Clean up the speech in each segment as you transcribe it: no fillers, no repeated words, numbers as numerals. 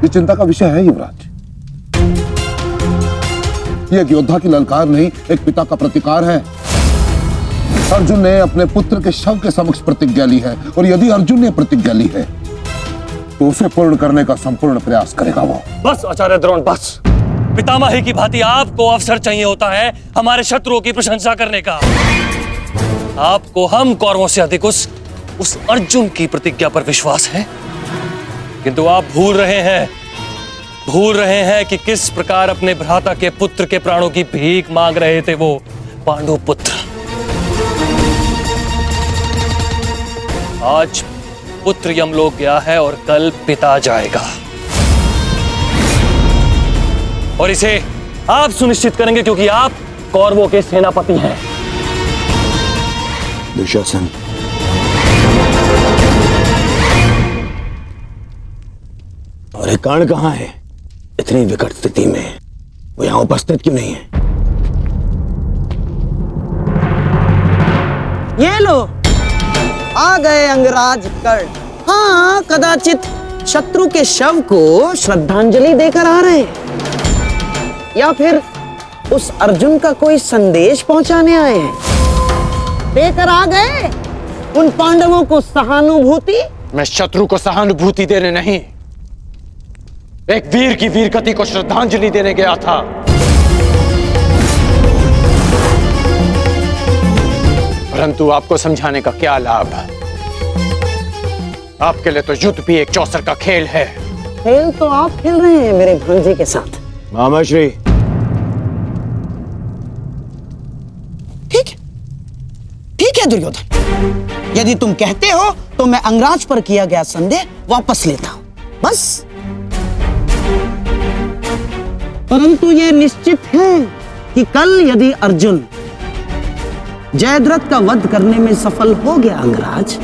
ये चिंता का विषय है युवराज। ये एक योद्धा की ललकार नहीं, एक पिता का प्रतिकार है। अर्जुन ने अपने पुत्र के शव के समक्ष प्रतिज्ञा ली है, और यदि अर्जुन ने प्रतिज्ञा ली है तो उसे पूर्ण करने का संपूर्ण प्रयास करेगा वो। बस आचार्य द्रोण, बस। पितामही की भांति आपको अवसर चाहिए होता है हमारे शत्रुओं की प्रशंसा करने का। आपको हम कौरवों से अधिक उस अर्जुन की प्रतिज्ञा पर विश्वास है, किंतु आप भूल रहे हैं कि किस प्रकार अपने भ्राता के पुत्र के प्राणों की भीख मांग रहे थे वो पांडु पुत्र। आज पुत्र यमलोक गया है और कल पिता जाएगा, और इसे आप सुनिश्चित करेंगे क्योंकि आप कौरवों के सेनापति हैं। दुशासन, और कर्ण कहां है? इतनी विकट स्थिति में वो यहां उपस्थित क्यों नहीं है? ये लो, आ गए अंगराज कर्ण। हाँ, कदाचित शत्रु के शव को श्रद्धांजलि देकर आ रहे हैं, या फिर उस अर्जुन का कोई संदेश पहुंचाने आए हैं। देकर आ गए उन पांडवों को सहानुभूति। मैं शत्रु को सहानुभूति देने नहीं, एक वीर की वीरगति को श्रद्धांजलि देने गया था। परंतु आपको समझाने का क्या लाभ? आपके लिए तो युद्ध भी एक चौसर का खेल है। खेल तो आप खेल रहे हैं मेरे भांजे के साथ। मामाश्री, ठीक है दुर्योधन, यदि तुम कहते हो तो मैं अंगराज पर किया गया संदेह वापस लेता हूं, बस। परंतु यह निश्चित है कि कल यदि अर्जुन जयद्रथ का वध करने में सफल हो गया अंगराज,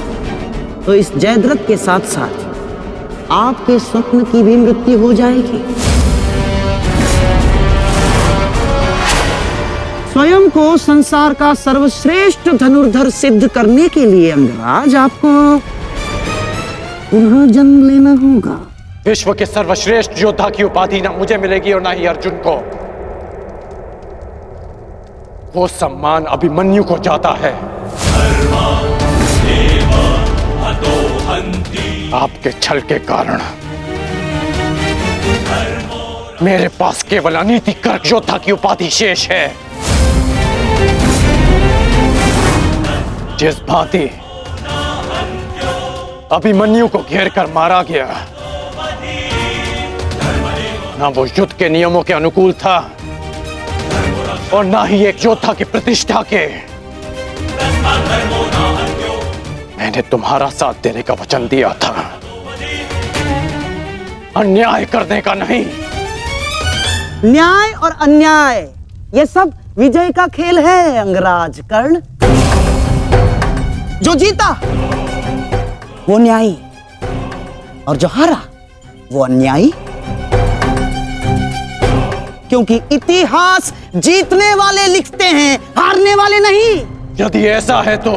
तो इस जयद्रथ के साथ साथ आपके स्वप्न की भी मृत्यु हो जाएगी। स्वयं को संसार का सर्वश्रेष्ठ धनुर्धर सिद्ध करने के लिए अंगराज आपको पुनः जन्म लेना होगा। विश्व के सर्वश्रेष्ठ योद्धा की उपाधि ना मुझे मिलेगी और ना ही अर्जुन को। वो सम्मान अभिमन्यु को जाता है। आपके छल के कारण मेरे पास केवल अनीतिकर योद्धा की उपाधि शेष है। जिस भांति अभिमन्यु को घेर कर मारा गया, ना वो युद्ध के नियमों के अनुकूल था और ना ही एक योद्धा की प्रतिष्ठा के। मैंने तुम्हारा साथ देने का वचन दिया था, अन्याय करने का नहीं। न्याय और अन्याय ये सब विजय का खेल है अंगराज कर्ण। जो जीता वो न्यायी और जो हारा वो अन्यायी, क्योंकि इतिहास जीतने वाले लिखते हैं, हारने वाले नहीं। यदि ऐसा है तो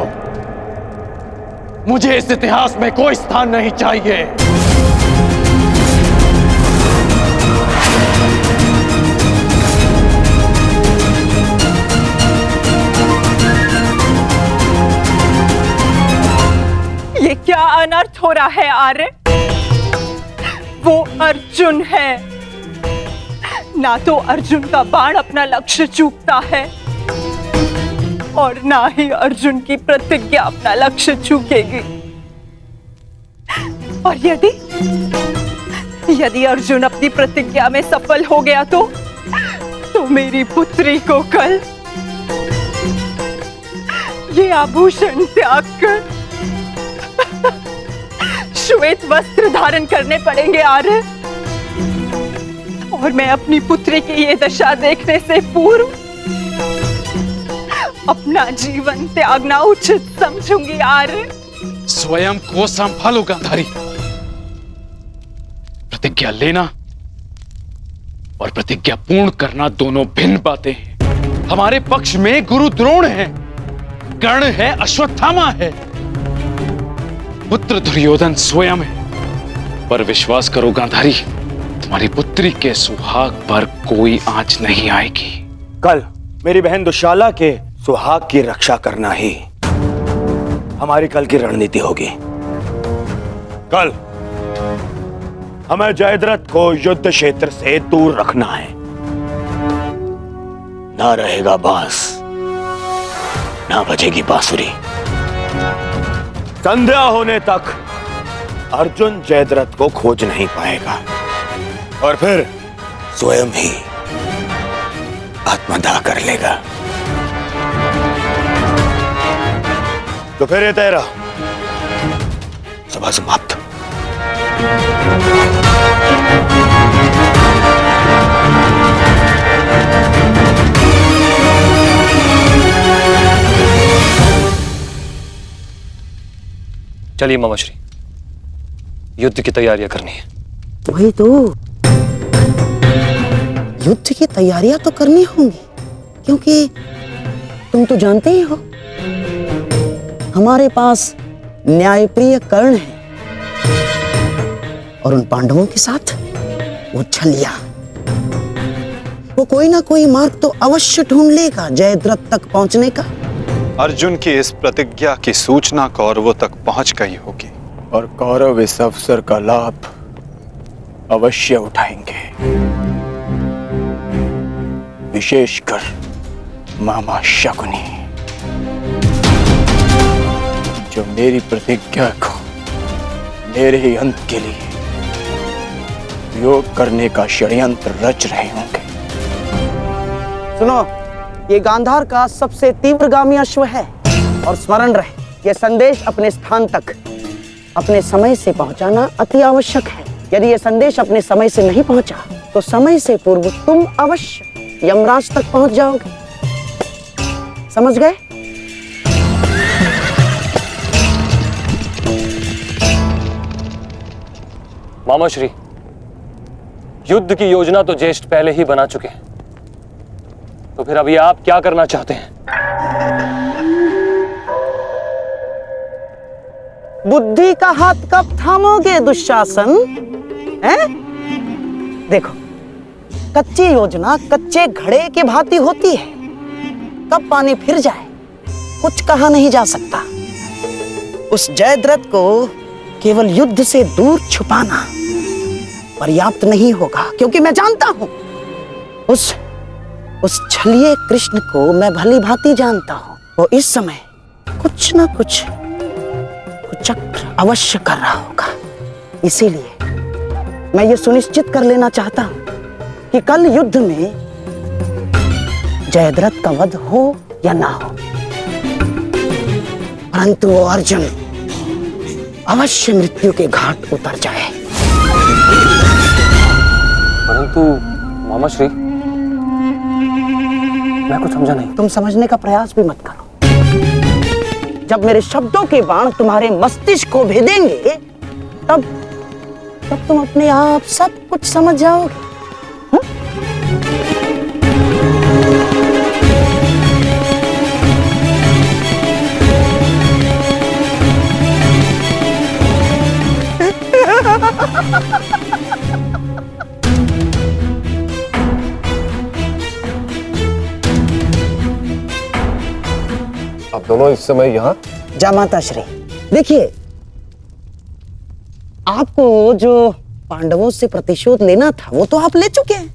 मुझे इस इतिहास में कोई स्थान नहीं चाहिए। ये क्या अनर्थ हो रहा है आर्य? वो अर्जुन है, ना तो अर्जुन का बाण अपना लक्ष्य चूकता है और ना ही अर्जुन की प्रतिज्ञा अपना लक्ष्य चूकेगी। और यदि अर्जुन अपनी प्रतिज्ञा में सफल हो गया तो मेरी पुत्री को कल ये आभूषण त्याग कर श्वेत वस्त्र धारण करने पड़ेंगे आर्य। और मैं अपनी पुत्री की ये दशा देखने से पूर्व अपना जीवन त्यागना उचित समझूंगी आर्य। स्वयं को संभालो गांधारी। प्रतिज्ञा लेना और प्रतिज्ञा पूर्ण करना दोनों भिन्न बातें हैं। हमारे पक्ष में गुरु द्रोण है, कर्ण है, अश्वत्थामा है, पुत्र दुर्योधन स्वयं है। पर विश्वास करो गांधारी, हमारी पुत्री के सुहाग पर कोई आंच नहीं आएगी। कल मेरी बहन दुशाला के सुहाग की रक्षा करना ही हमारी कल की रणनीति होगी। कल हमें जयद्रथ को युद्ध क्षेत्र से दूर रखना है। ना रहेगा बांस, ना बजेगी बांसुरी। संध्या होने तक अर्जुन जयद्रथ को खोज नहीं पाएगा और फिर स्वयं ही आत्मदाह कर लेगा। तो फिर ये तेरा सभा समाप्त। चलिए मामाश्री, युद्ध की तैयारियां करनी है। वही तो, युद्ध की तैयारियां तो करनी होंगी, क्योंकि तुम तो जानते ही हो हमारे पास न्यायप्रिय कर्ण है और उन पांडवों के साथ वो छलिया। वो कोई ना कोई मार्ग तो अवश्य ढूंढ लेगा जयद्रथ तक पहुंचने का। अर्जुन की इस प्रतिज्ञा की सूचना कौरवों तक पहुंच गई होगी और कौरव इस अवसर का लाभ अवश्य उठाएंगे, विशेषकर मामा शकुनी, जो मेरी प्रतिज्ञा को मेरे ही अंत के लिए उपयोग करने का षड्यंत्र रच रहे होंगे। सुनो, ये गांधार का सबसे तीव्रगामी अश्व है और स्मरण रहे, ये संदेश अपने स्थान तक अपने समय से पहुंचाना अति आवश्यक है। यदि ये संदेश अपने समय से नहीं पहुंचा तो समय से पूर्व तुम अवश्य यमराज तक पहुंच जाओगे। समझ गए? मामाश्री, युद्ध की योजना तो ज्येष्ठ पहले ही बना चुके हैं, तो फिर अभी आप क्या करना चाहते हैं? बुद्धि का हाथ कब थामोगे दुशासन? हैं? देखो, कच्ची योजना कच्चे घड़े के भांति होती है, कब पानी फिर जाए कुछ कहा नहीं जा सकता। उस जयद्रथ को केवल युद्ध से दूर छुपाना पर्याप्त नहीं होगा, क्योंकि मैं जानता हूं उस छलिए कृष्ण को मैं भली भांति जानता हूं। वो इस समय कुछ ना कुछ कुचक्र अवश्य कर रहा होगा। इसीलिए मैं ये सुनिश्चित कर लेना चाहता हूं कि कल युद्ध में जयद्रथ का वध हो या ना हो, परंतु वो अर्जुन अवश्य मृत्यु के घाट उतर जाए। परंतु मामाश्री, मैं कुछ समझा नहीं। तुम समझने का प्रयास भी मत करो। जब मेरे शब्दों के बाण तुम्हारे मस्तिष्क को भेदेंगे तब तुम अपने आप सब कुछ समझ जाओगे। आप दोनों इस समय यहाँ? जामाता श्री, देखिए, आपको जो पांडवों से प्रतिशोध लेना था वो तो आप ले चुके हैं,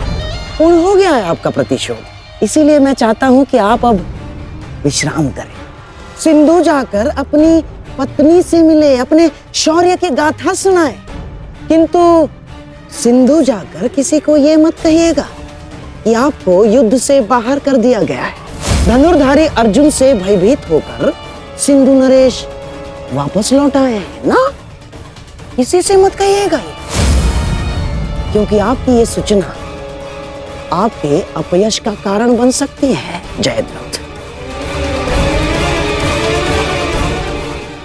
पूर्ण हो गया है आपका प्रतिशोध। इसीलिए मैं चाहता हूं कि आप अब विश्राम करें, सिंधु जाकर अपनी पत्नी से मिले, अपने शौर्य की गाथा सुनाए। किंतु सिंधु जाकर किसी को ये मत कहिएगा कि आपको युद्ध से बाहर कर दिया गया है। धनुर्धारी अर्जुन से भयभीत होकर सिंधु नरेश वापस लौट आए हैं ना, किसी से मत कहिएगा ये, क्योंकि आपकी ये सूचना आपके अपयश का कारण बन सकती है जयद्रथ।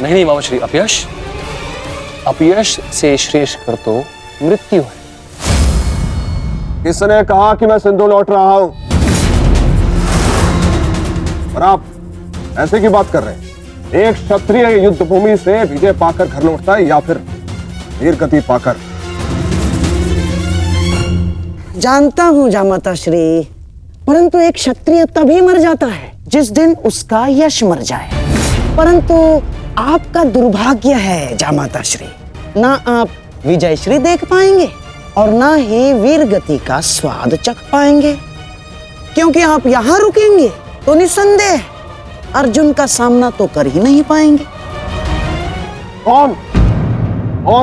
नहीं मामाश्री, अपयश से श्रेष्ठ कर तो मृत्यु है। किसने कहा कि मैं सिंधु लौट रहा हूं? और आप ऐसे की बात कर रहे हैं? एक क्षत्रिय युद्ध भूमि से विजय पाकर घर लौटता है या फिर वीर गति पाकर? जानता हूँ जामाता श्री, परंतु एक क्षत्रिय तभी मर जाता है जिस दिन उसका यश मर जाए। परंतु आपका दुर्भाग्य है जामाता श्री, ना आप विजय श्री देख पाएंगे और ना ही वीर गति का स्वाद चख पाएंगे, क्योंकि आप यहाँ रुकेंगे तो निसंदेह अर्जुन का सामना तो कर ही नहीं पाएंगे। कौन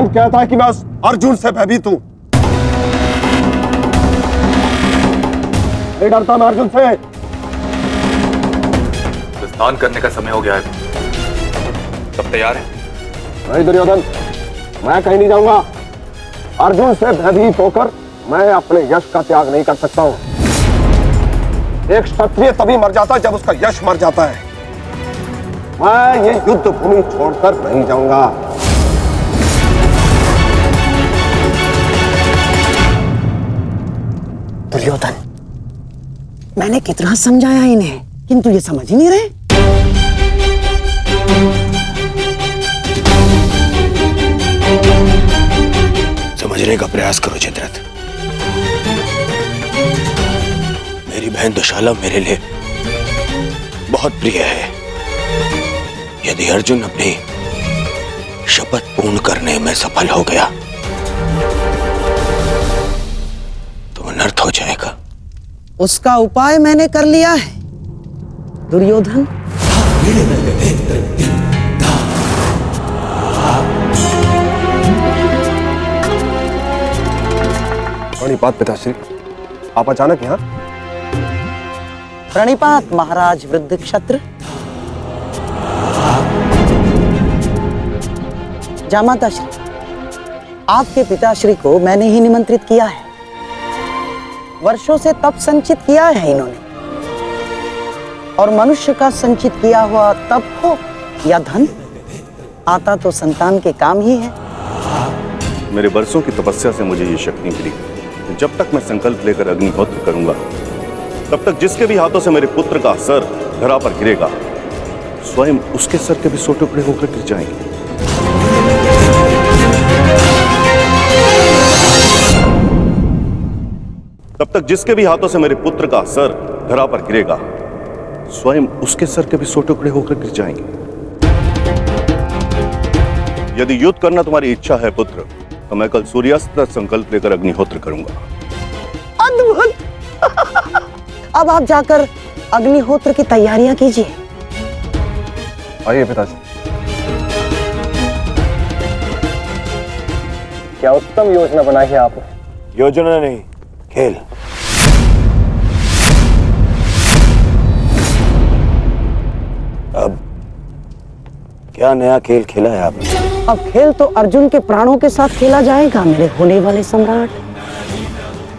कहता है कि मैं उस अर्जुन से भयभीत हूं? नहीं डरता मैं अर्जुन से। स्नान करने का समय हो गया है, सब तैयार है? नहीं दुर्योधन, मैं कहीं नहीं जाऊंगा। अर्जुन से भयभीत होकर मैं अपने यश का त्याग नहीं कर सकता हूं। एक क्षत्रिय तभी मर जाता है जब उसका यश मर जाता है। मैं ये युद्ध भूमि छोड़कर नहीं जाऊंगा। दुर्योधन, मैंने कितना समझाया इन्हें, किंतु ये समझ ही नहीं रहे। समझने का प्रयास करो जयद्रथ। मेरी बहन दुशाला मेरे लिए बहुत प्रिय है। यदि अर्जुन अपनी शपथ पूर्ण करने में सफल हो गया तो अनर्थ हो जाएगा। उसका उपाय मैंने कर लिया है दुर्योधन। प्रणिपात पिताश्री, आप अचानक यहाँ? प्रणिपात महाराज वृद्ध क्षत्र। जामाता श्री, आपके पिताश्री को मैंने ही निमंत्रित किया है। वर्षों से तप संचित किया है इन्होंने, और मनुष्य का संचित किया हुआ तप हो या धन, आता तो संतान के काम ही है। मेरे वर्षों की तपस्या से मुझे ये शक्ति मिली। जब तक मैं संकल्प लेकर अग्निहोत्र करूंगा, तब तक जिसके भी हाथों से मेरे पुत्र का सर धरा पर गिरेगा, स्वयं उसके सर के भी 100 टुकड़े होकर गिर जाएंगे। तब तक जिसके भी हाथों से मेरे पुत्र का सर धरा पर गिरेगा, स्वयं उसके सर के भी 100 टुकड़े होकर गिर जाएंगे। यदि युद्ध करना तुम्हारी इच्छा है पुत्र, तो मैं कल सूर्यास्त तक संकल्प लेकर अग्निहोत्र करूंगा। अद्भुत! अब आप जाकर अग्निहोत्र की तैयारियां कीजिए। आइए पिताजी। क्या उत्तम योजना बनाई है आपने। योजना नहीं, खेल। अब क्या नया खेल खेला है आपने? अब खेल तो अर्जुन के प्राणों के साथ खेला जाएगा मेरे होने वाले सम्राट।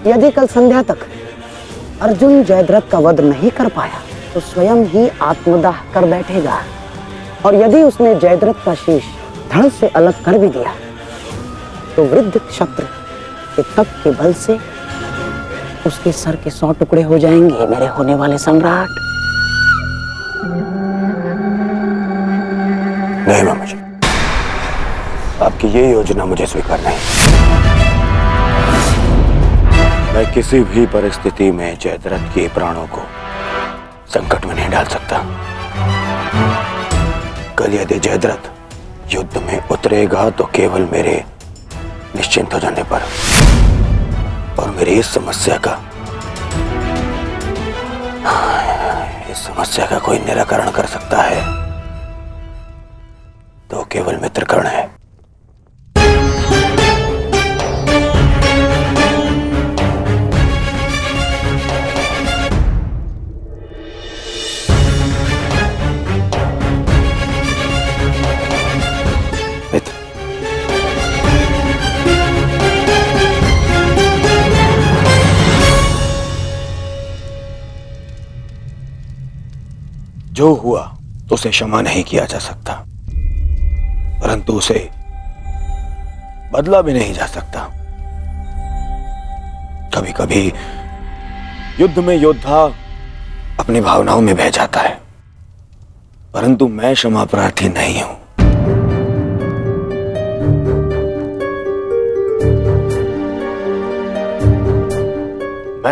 यदि कल संध्या तक अर्जुन जयद्रथ का वध नहीं कर पाया तो स्वयं ही आत्मदाह कर बैठेगा, और यदि उसने जयद्रथ का शीश धड़ से अलग कर भी दिया तो वृद्ध क्षत्र के तप के बल से उसके सर के 100 टुकड़े हो जाएंगे मेरे होने वाले सम्राट। नहीं मामा जी, आपकी ये योजना मुझे स्वीकार नहीं। मैं किसी भी परिस्थिति में जयद्रथ के प्राणों को संकट में नहीं डाल सकता। कल यदि जयद्रथ युद्ध में उतरेगा तो केवल मेरे निश्चिंत हो जाने पर, और मेरी इस समस्या का कोई निराकरण कर सकता है तो केवल मित्र कर्ण है। मित्र, जो हुआ उसे क्षमा नहीं किया जा सकता, परंतु उसे बदला भी नहीं जा सकता। कभी कभी युद्ध में योद्धा अपनी भावनाओं में बह जाता है, परंतु मैं क्षमा प्रार्थी नहीं हूं।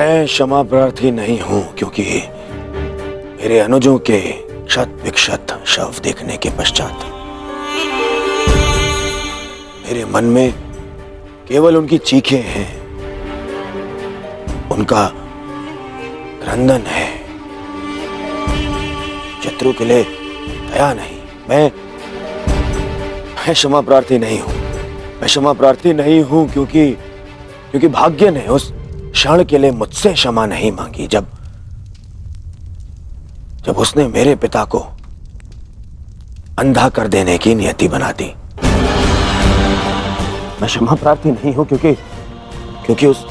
मैं क्षमा प्रार्थी नहीं हूं क्योंकि मेरे अनुजों के क्षत विक्षत शव देखने के पश्चात मेरे मन में केवल उनकी चीखें हैं, उनका क्रंदन है। शत्रु के लिए दया नहीं। मैं क्षमा प्रार्थी नहीं हूं। मैं क्षमा प्रार्थी नहीं हूं क्योंकि भाग्य ने उस क्षण के लिए मुझसे क्षमा नहीं मांगी जब उसने मेरे पिता को अंधा कर देने की नियति बना दी। मैं क्षमा प्रार्थी नहीं हूं क्योंकि उस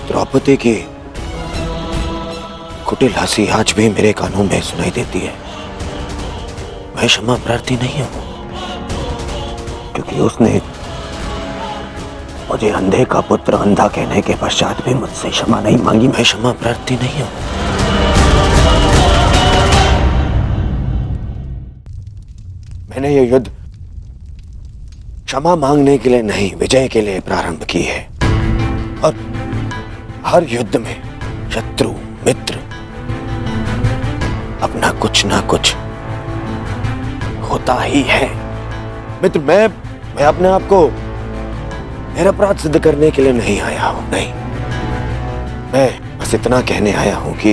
द्रौपदी की कुटिल हंसी आज भी मेरे कानों में सुनाई देती है। मैं क्षमा प्रार्थी नहीं हूं क्योंकि उसने मुझे अंधे का पुत्र अंधा कहने के पश्चात भी मुझसे क्षमा नहीं मांगी। मैं क्षमा प्रार्थी नहीं हूं। मैंने ये युद्ध क्षमा मांगने के लिए नहीं, विजय के लिए प्रारंभ की है। और हर युद्ध में शत्रु मित्र अपना कुछ ना कुछ होता ही है। मित्र, मैं अपने आप को मेरा अपराध सिद्ध करने के लिए नहीं आया हूं। नहीं, मैं बस इतना कहने आया हूं कि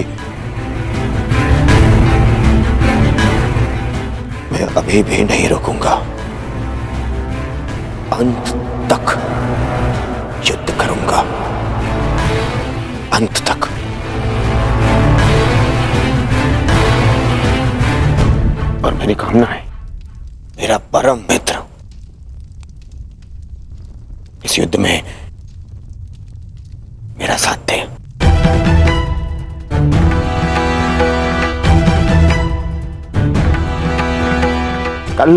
मैं अभी भी नहीं रुकूंगा। अंत तक युद्ध करूंगा, अंत तक। और मेरी कामना है मेरा परम मित्र इस युद्ध में मेरा साथ दे। कल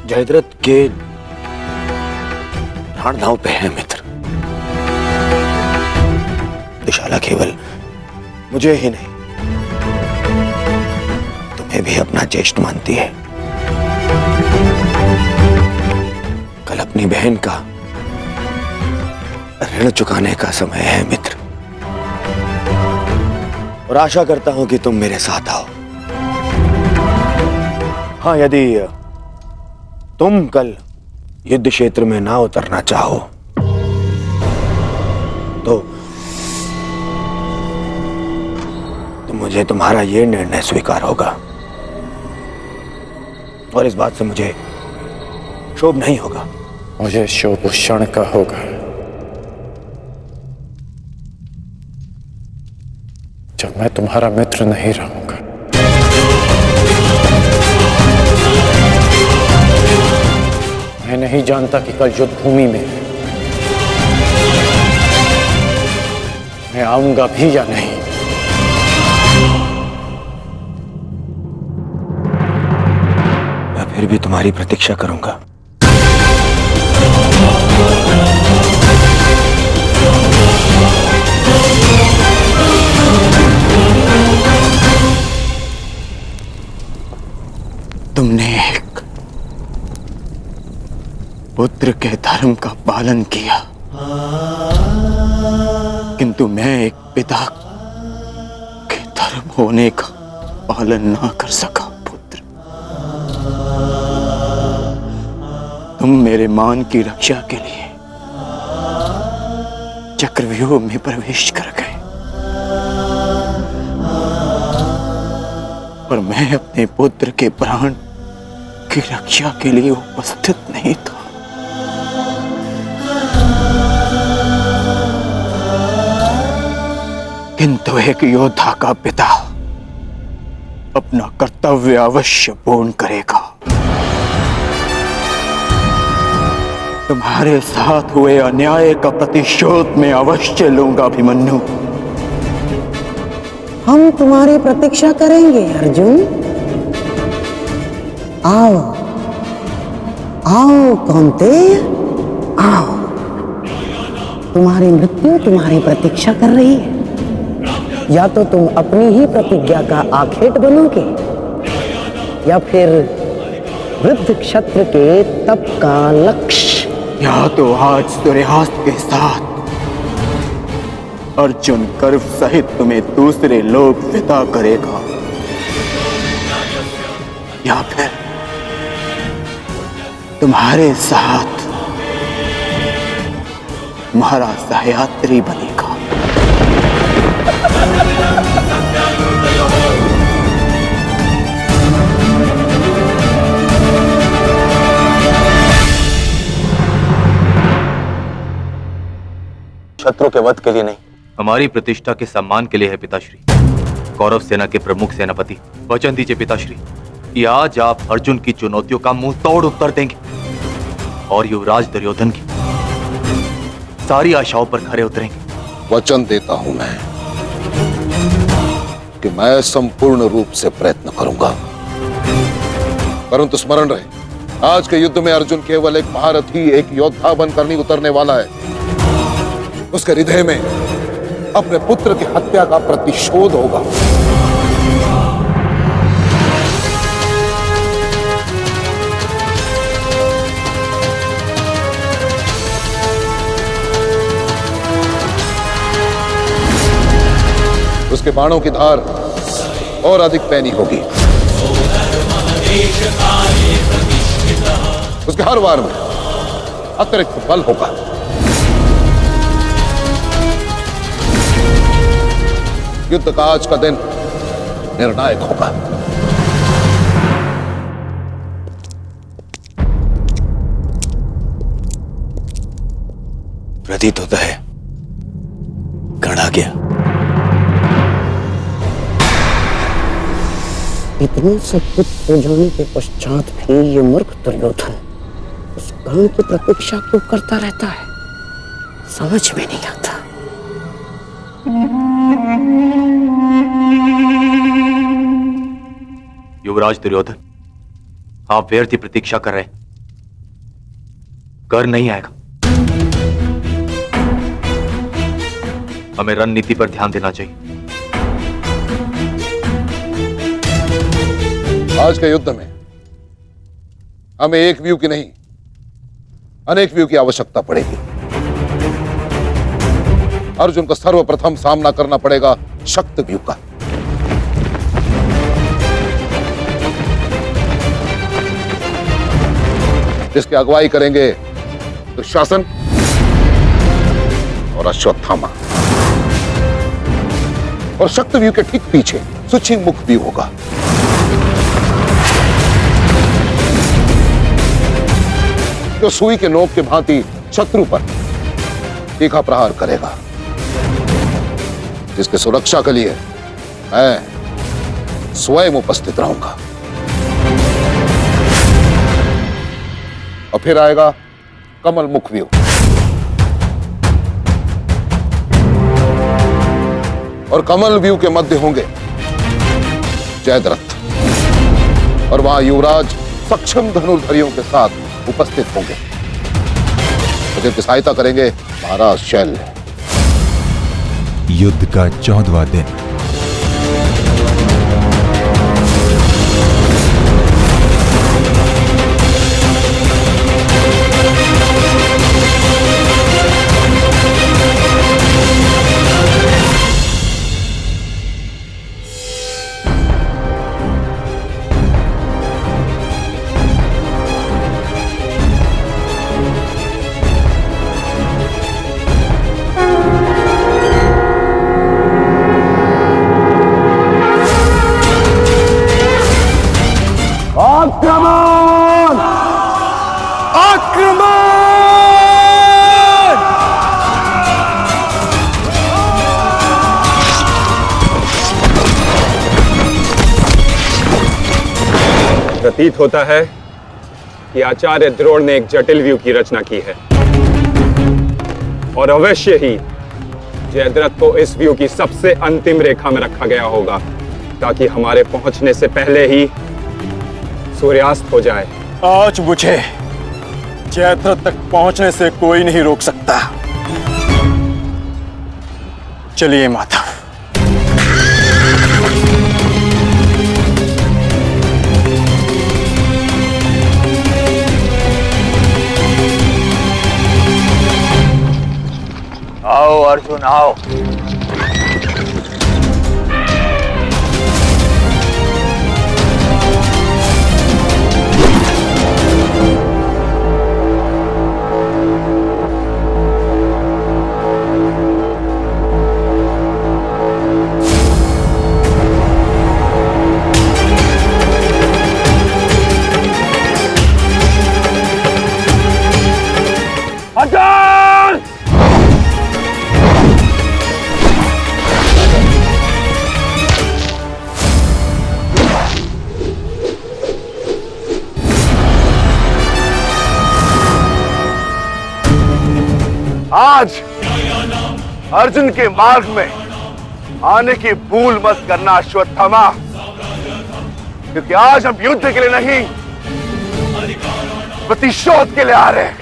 जयद्रथ के प्राण दांव पे है मित्र। दुशाला केवल मुझे ही नहीं, तुम्हें भी अपना ज्येष्ठ मानती है। कल अपनी बहन का ऋण चुकाने का समय है मित्र, और आशा करता हूं कि तुम मेरे साथ आओ। हाँ, यदि तुम कल युद्ध क्षेत्र में ना उतरना चाहो तो मुझे तुम्हारा यह निर्णय स्वीकार होगा, और इस बात से मुझे क्षोभ नहीं होगा। मुझे क्षोभ उस क्षण का होगा जब मैं तुम्हारा मित्र नहीं रहूंगा। मैं नहीं जानता कि कल युद्ध भूमि में मैं आऊंगा भी या नहीं। मैं फिर भी तुम्हारी प्रतीक्षा करूंगा। तुमने एक पुत्र के धर्म का पालन किया, किंतु मैं एक पिता के धर्म होने का पालन ना कर सका। पुत्र, तुम मेरे मान की रक्षा के लिए चक्रव्यूह में प्रवेश कर गए, पर मैं अपने पुत्र के प्राण की रक्षा के लिए उपस्थित नहीं था। किंतु एक योद्धा का पिता अपना कर्तव्य अवश्य पूर्ण करेगा। तुम्हारे साथ हुए अन्याय का प्रतिशोध मैं अवश्य लूंगा अभिमन्यु। हम तुम्हारी प्रतीक्षा करेंगे अर्जुन। आओ आओ कौन्तेय, आओ। तुम्हारी मृत्यु तुम्हारी प्रतीक्षा कर रही है। या तो तुम अपनी ही प्रतिज्ञा का आखेट बनोगे, या फिर वृद्ध क्षत्र के तप का लक्ष्य। या तो आज सूर्यास्त के साथ अर्जुन गर्व सहित तुम्हें दूसरे लोग विदा करेगा, या फिर तुम्हारे साथ महाराज सह्याद्री बनेगा। शत्रु के वध के लिए नहीं, हमारी प्रतिष्ठा के सम्मान के लिए है पिताश्री। कौरव सेना के प्रमुख सेनापति, वचन दीजिए पिताश्री कि आज आप अर्जुन की चुनौतियों का मुंह तोड़ उत्तर देंगे और युवराज दुर्योधन की सारी आशाओं पर खरे उतरेंगे। वचन देता हूं मैं कि मैं संपूर्ण रूप से प्रयत्न करूंगा, परंतु स्मरण रहे, आज के युद्ध में अर्जुन केवल एक महारथी, एक योद्धा बनकर नहीं उतरने वाला है। उसके हृदय में अपने पुत्र की हत्या का प्रतिशोध होगा। उसके बाणों की धार और अधिक पैनी होगी। उसके हर वार में अतिरिक्त बल होगा। युद्ध का आज का दिन निर्णायक होगा। प्रतीत होता है गण आ गया। इतने सब कुछ हो जाने के पश्चात भी ये मूर्ख दुर्योधन उस गण की प्रतीक्षा क्यों करता रहता है, समझ में नहीं आता। युवराज दुर्योधन, आप व्यर्थ की प्रतीक्षा कर रहे हैं। कर नहीं आएगा। हमें रणनीति पर ध्यान देना चाहिए। आज के युद्ध में हमें एक व्यू की नहीं, अनेक व्यू की आवश्यकता पड़ेगी। अर्जुन को सर्वप्रथम सामना करना पड़ेगा शक्ति व्यू का। जिसकी अगुवाई करेंगे दुशासन और अश्वत्थामा, और शक्ति व्यू के ठीक पीछे सुचिमुख व्यू होगा। जो सुई के नोक के भांति शत्रु पर तीखा प्रहार करेगा, जिसके सुरक्षा के लिए मैं स्वयं उपस्थित रहूंगा। और फिर आएगा कमल मुख व्यू। और कमल व्यू के मध्य होंगे जयद्रथ, और वहां युवराज सक्षम धनुर्धरियों के साथ उपस्थित होंगे, और जिनकी सहायता करेंगे महाराज शैल्य। युद्ध का 14वां दिन। आक्रमण! आक्रमण! प्रतीत होता है कि आचार्य द्रोण ने एक जटिल व्यू की रचना की है, और अवश्य ही जयद्रथ को इस व्यू की सबसे अंतिम रेखा में रखा गया होगा, ताकि हमारे पहुंचने से पहले ही सूर्यास्त हो जाए। आज मुझे जयद्रथ तक पहुंचने से कोई नहीं रोक सकता। चलिए माता। आओ अर्जुन आओ। अर्जुन! आज अर्जुन के मार्ग में आने की भूल मत करना अश्वत्थामा, क्योंकि आज हम युद्ध के लिए नहीं, प्रतिशोध के लिए आ रहे हैं।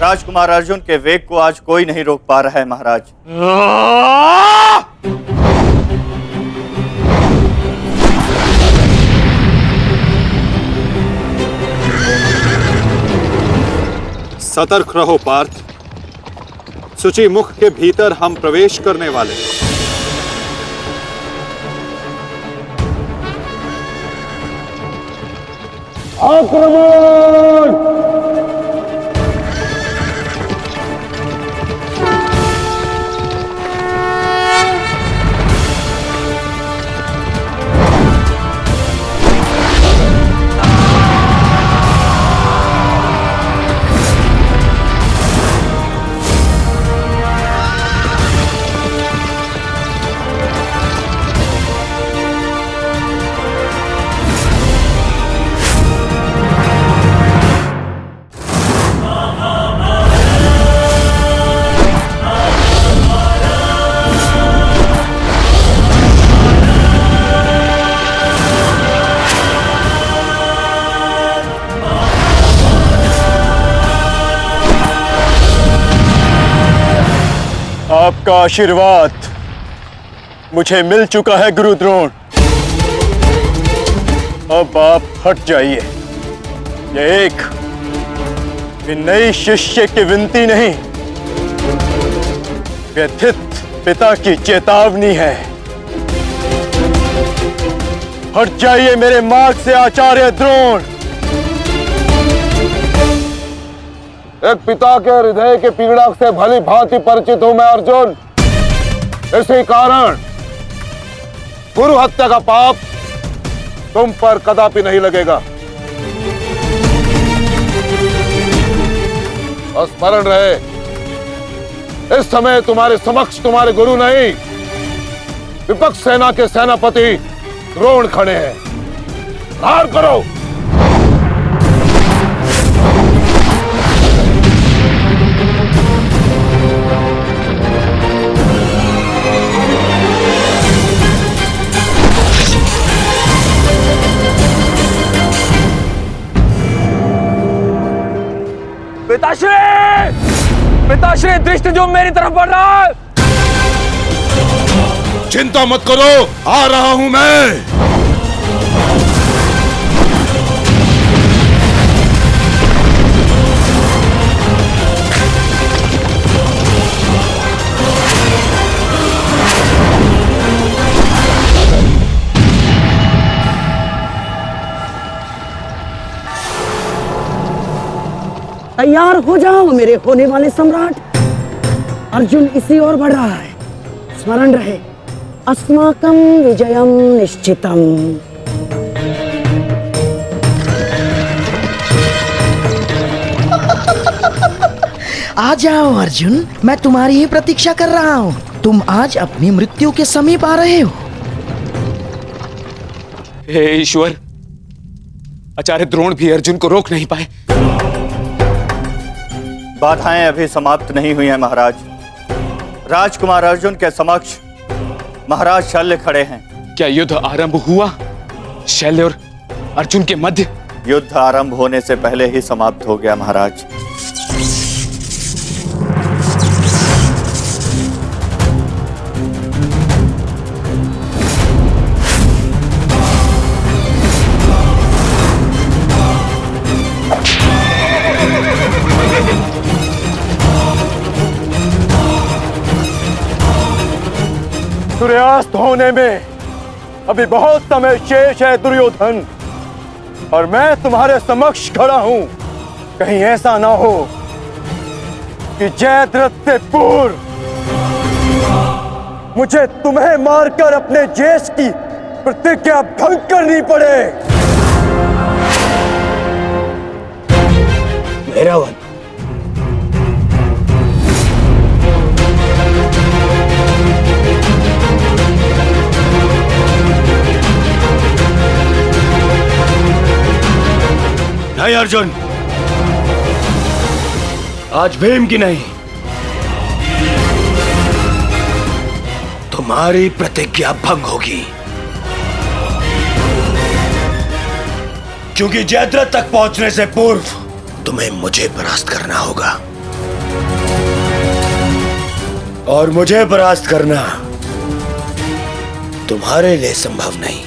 राजकुमार अर्जुन के वेग को आज कोई नहीं रोक पा रहा है महाराज। सतर्क रहो पार्थ, सूची मुख के भीतर हम प्रवेश करने वाले हैं। आक्रमण! आपका आशीर्वाद मुझे मिल चुका है गुरु द्रोण। अब आप हट जाइए। यह एक विनयी शिष्य की विनती नहीं, व्यथित पिता की चेतावनी है। हट जाइए मेरे मार्ग से आचार्य द्रोण। एक पिता के हृदय के पीड़ा से भली भांति परिचित हूं मैं अर्जुन। इसी कारण गुरु हत्या का पाप तुम पर कदापि नहीं लगेगा। स्मरण रहे, इस समय तुम्हारे समक्ष तुम्हारे गुरु नहीं, विपक्ष सेना के सेनापति द्रोण खड़े हैं। प्रहार करो। पिताश्री दृष्टि जो मेरी तरफ बढ़ रहा है। चिंता मत करो, आ रहा हूं मैं। तैयार हो जाओ मेरे होने वाले सम्राट। अर्जुन इसी ओर बढ़ रहा है। स्मरण रहे, अस्माकं विजयम निश्चितम। आ जाओ अर्जुन, मैं तुम्हारी ही प्रतीक्षा कर रहा हूँ। तुम आज अपनी मृत्यु के समीप आ रहे हो। हे ईश्वर, आचार्य द्रोण भी अर्जुन को रोक नहीं पाए। बाधाएं अभी समाप्त नहीं हुई हैं महाराज। राजकुमार अर्जुन के समक्ष महाराज शल्य खड़े हैं। क्या युद्ध आरंभ हुआ? शल्य और अर्जुन के मध्य? युद्ध आरंभ होने से पहले ही समाप्त हो गया महाराज। सूर्यास्त होने में अभी बहुत समय शेष है दुर्योधन, और मैं तुम्हारे समक्ष खड़ा हूं। कहीं ऐसा ना हो कि जयद्रथ से पूर्व मुझे तुम्हें मारकर अपने ज्येष्ठ की प्रतिज्ञा भंग करनी पड़े। मेरा वध नहीं अर्जुन, आज भीम की नहीं, तुम्हारी प्रतिज्ञा भंग होगी, क्योंकि जयद्रथ तक पहुंचने से पूर्व तुम्हें मुझे परास्त करना होगा, और मुझे परास्त करना तुम्हारे लिए संभव नहीं।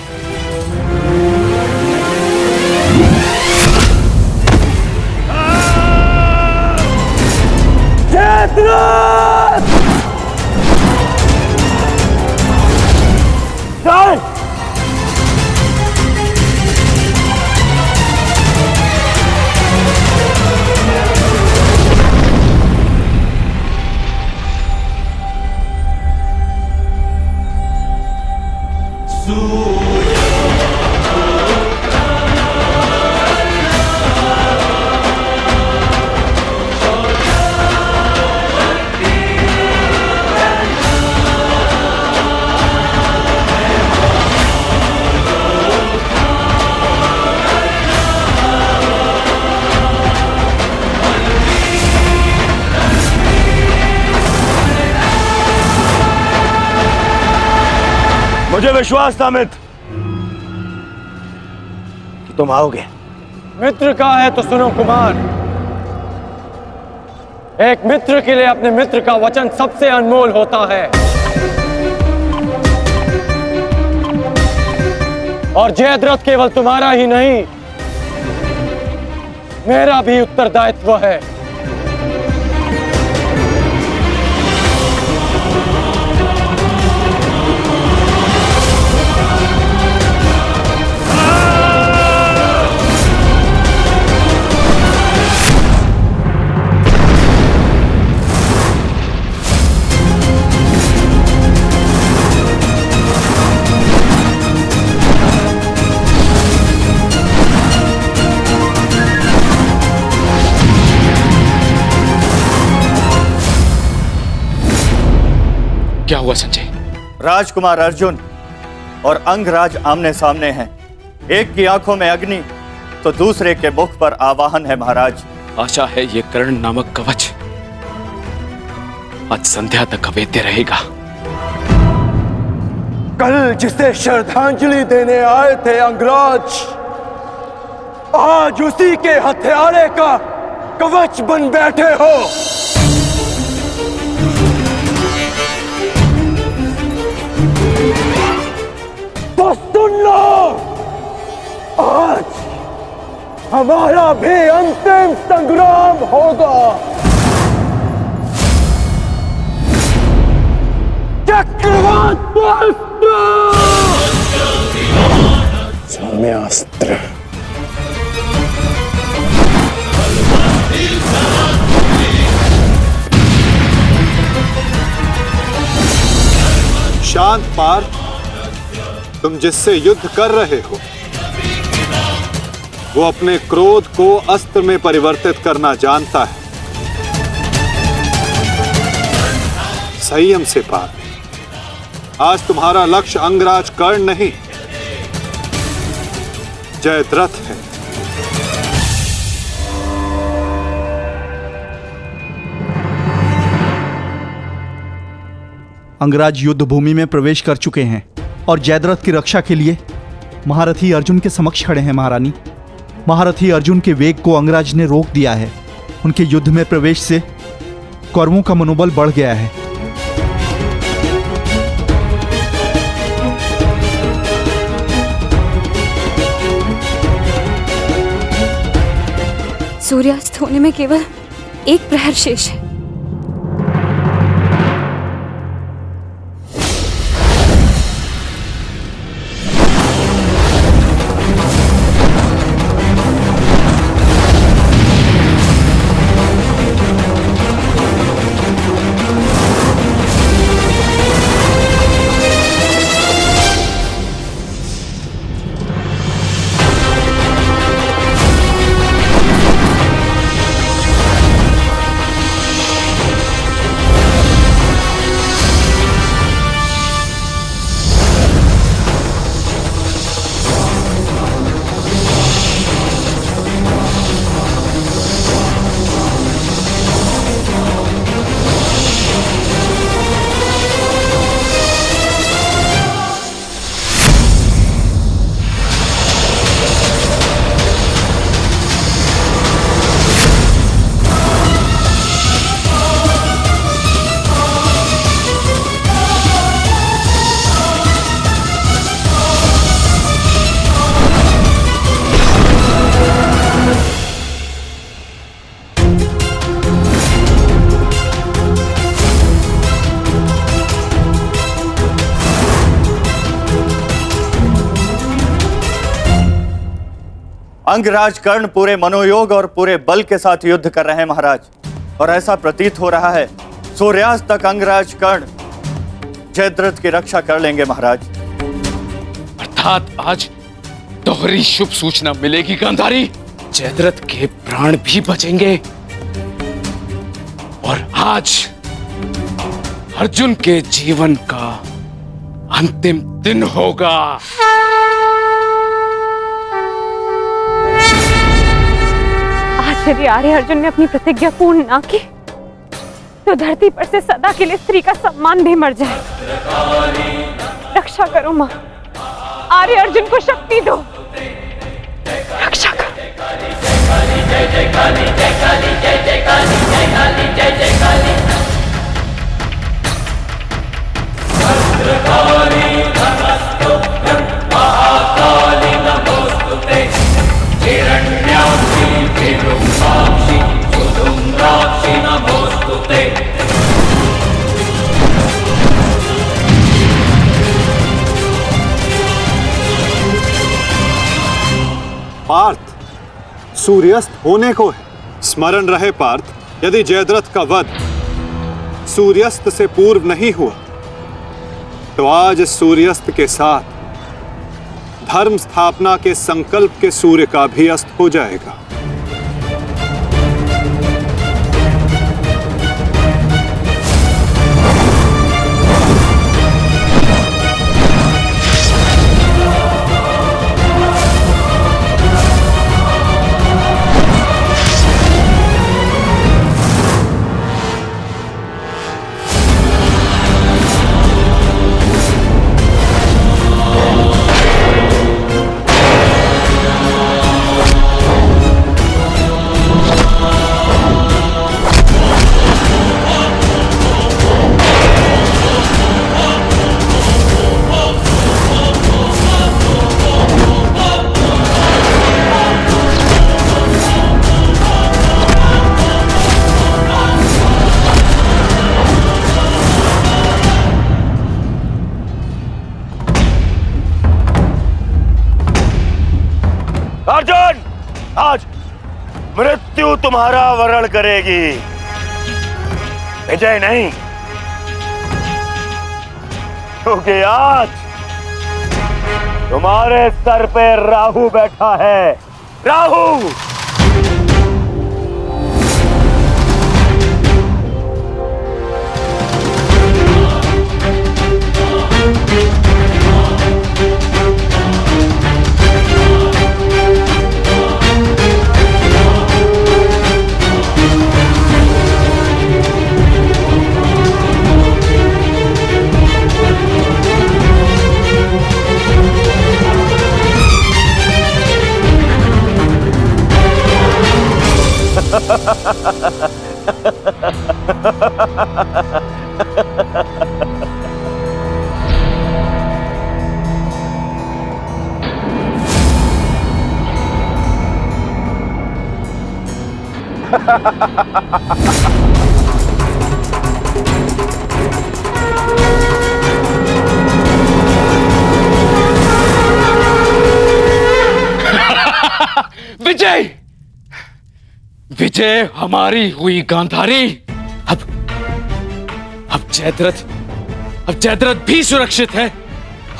मुझे विश्वास था मित्र कि तुम आओगे। मित्र का है तो सुनो कुमार, एक मित्र के लिए अपने मित्र का वचन सबसे अनमोल होता है, और जयद्रथ केवल तुम्हारा ही नहीं, मेरा भी उत्तरदायित्व है। क्या हुआ संजय? राजकुमार अर्जुन और अंगराज आमने सामने हैं। एक की आंखों में अग्नि तो दूसरे के मुख पर आवाहन है महाराज। आशा है ये कर्ण नामक कवच आज संध्या तक अवेद्य रहेगा। कल जिसे श्रद्धांजलि देने आए थे अंगराज, आज उसी के हथियारे का कवच बन बैठे हो। तो सुन लो, आज हमारा भी अंतिम संग्राम होगा। चक्रवात सौम्यास्त्र। शांत पार्थ, तुम जिससे युद्ध कर रहे हो वो अपने क्रोध को अस्त्र में परिवर्तित करना जानता है। संयम से पार्थ, आज तुम्हारा लक्ष्य अंगराज कर्ण नहीं, जयद्रथ है। अंगराज युद्ध भूमि में प्रवेश कर चुके हैं और जयद्रथ की रक्षा के लिए महारथी अर्जुन के समक्ष खड़े हैं। महारानी, महारथी अर्जुन के वेग को अंगराज ने रोक दिया है। उनके युद्ध में प्रवेश से कौरवों का मनोबल बढ़ गया है। सूर्यास्त होने में केवल एक प्रहर शेष है। अंगराज कर्ण पूरे मनोयोग और पूरे बल के साथ युद्ध कर रहे हैं महाराज, और ऐसा प्रतीत हो रहा है सूर्यास्त तक अंगराज कर्ण जयद्रथ की रक्षा कर लेंगे महाराज। अर्थात आज दोहरी शुभ सूचना मिलेगी गांधारी, जयद्रथ के प्राण भी बचेंगे और आज अर्जुन के जीवन का अंतिम दिन होगा। यदि आर्य अर्जुन ने अपनी प्रतिज्ञा पूर्ण ना की तो धरती पर से सदा के लिए स्त्री का सम्मान भी मर जाए। रक्षा करो मां, आर्य अर्जुन को शक्ति दो, रक्षा करो। जय जय काली, जय काली, जय जय काली, जय काली, जय जय काली। भद्रकाली नमस्तुभ्यं महाकाली नमोस्तुते, हिरण्याक्षी विरूपाक्षी सुधुम्राक्षी नमोस्तुते। पार्थ, सूर्यास्त होने को है। स्मरण रहे पार्थ, यदि जयद्रथ का वध सूर्यास्त से पूर्व नहीं हुआ तो आज सूर्यास्त के साथ धर्म स्थापना के संकल्प के सूर्य का भी अस्त हो जाएगा। मृत्यु तुम्हारा वरण करेगी, विजय नहीं। क्योंकि आज तुम्हारे सर पे राहु बैठा है। राहु! विजय! विजय हमारी हुई गांधारी। अब जयद्रथ भी सुरक्षित है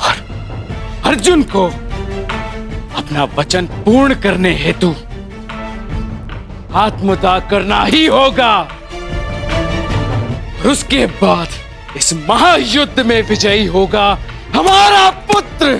और अर्जुन को अपना वचन पूर्ण करने हेतु आत्मदाह करना ही होगा। और उसके बाद इस महायुद्ध में विजयी होगा हमारा पुत्र।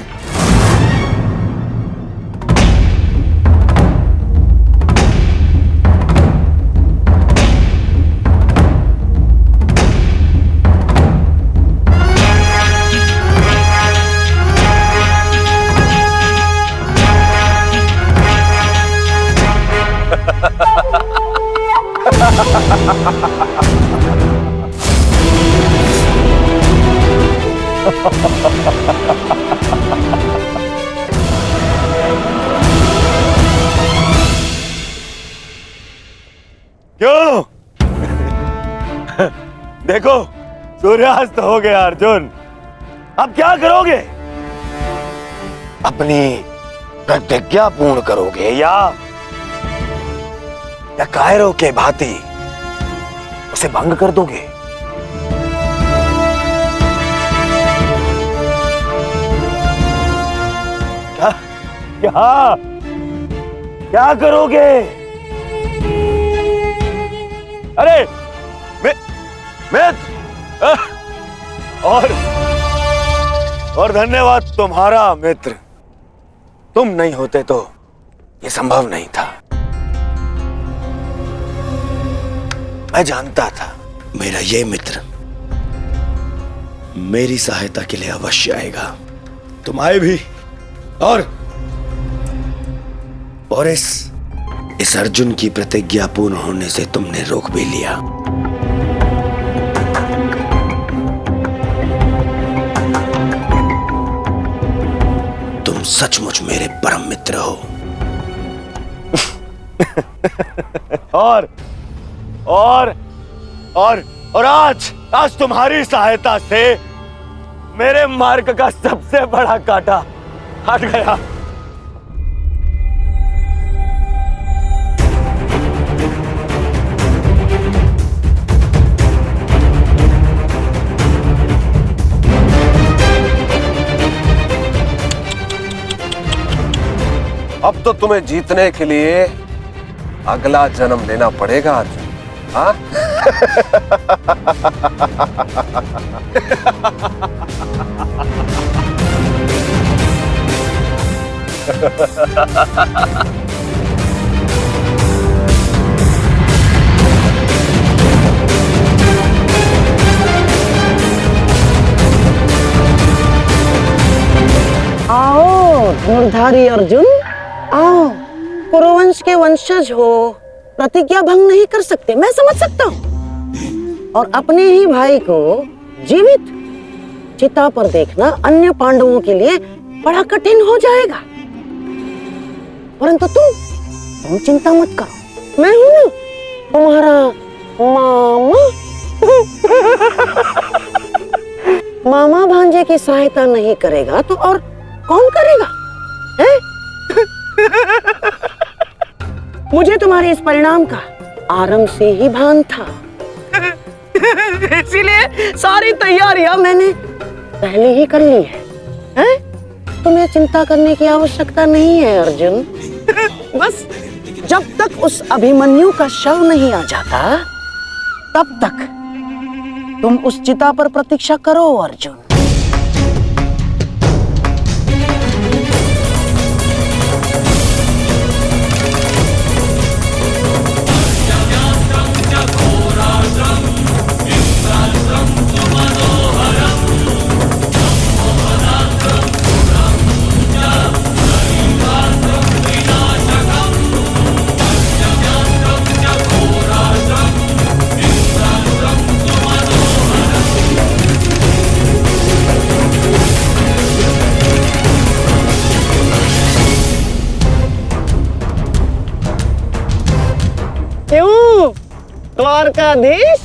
क्यों? देखो, सूर्यास्त हो गया अर्जुन। अब क्या करोगे? अपनी प्रतिज्ञा पूर्ण करोगे या कायरों के भांति उसे भंग कर दोगे? क्या क्या क्या करोगे? अरे और धन्यवाद तुम्हारा मित्र। तुम नहीं होते तो ये संभव नहीं था। मैं जानता था मेरा ये मित्र मेरी सहायता के लिए अवश्य आएगा। तुम आए भी और इस अर्जुन की प्रतिज्ञा पूर्ण होने से तुमने रोक भी लिया। तुम सचमुच मेरे परम मित्र हो। और आज तुम्हारी सहायता से मेरे मार्ग का सबसे बड़ा कांटा हट गया। अब तो तुम्हें जीतने के लिए अगला जन्म लेना पड़ेगा अर्जुन। हाँ? आओ धनुर्धारी अर्जुन, आओ। कुरुवंश के वंशज हो, प्रतिज्ञा भंग नहीं कर सकते, मैं समझ सकता हूँ। और अपने ही भाई को जीवित चिता पर देखना अन्य पांडवों के लिए बड़ा कठिन हो जाएगा। परंतु तुम चिंता मत करो, मैं हूं ना तुम्हारा मामा। मामा भांजे की सहायता नहीं करेगा तो और कौन करेगा? है? मुझे तुम्हारे इस परिणाम का आरंभ से ही भान था। इसीलिए सारी तैयारियां मैंने पहले ही कर ली है? तुम्हें चिंता करने की आवश्यकता नहीं है अर्जुन। बस जब तक उस अभिमन्यु का शव नहीं आ जाता तब तक तुम उस चिता पर प्रतीक्षा करो अर्जुन। क्यों द्वारकाधीश,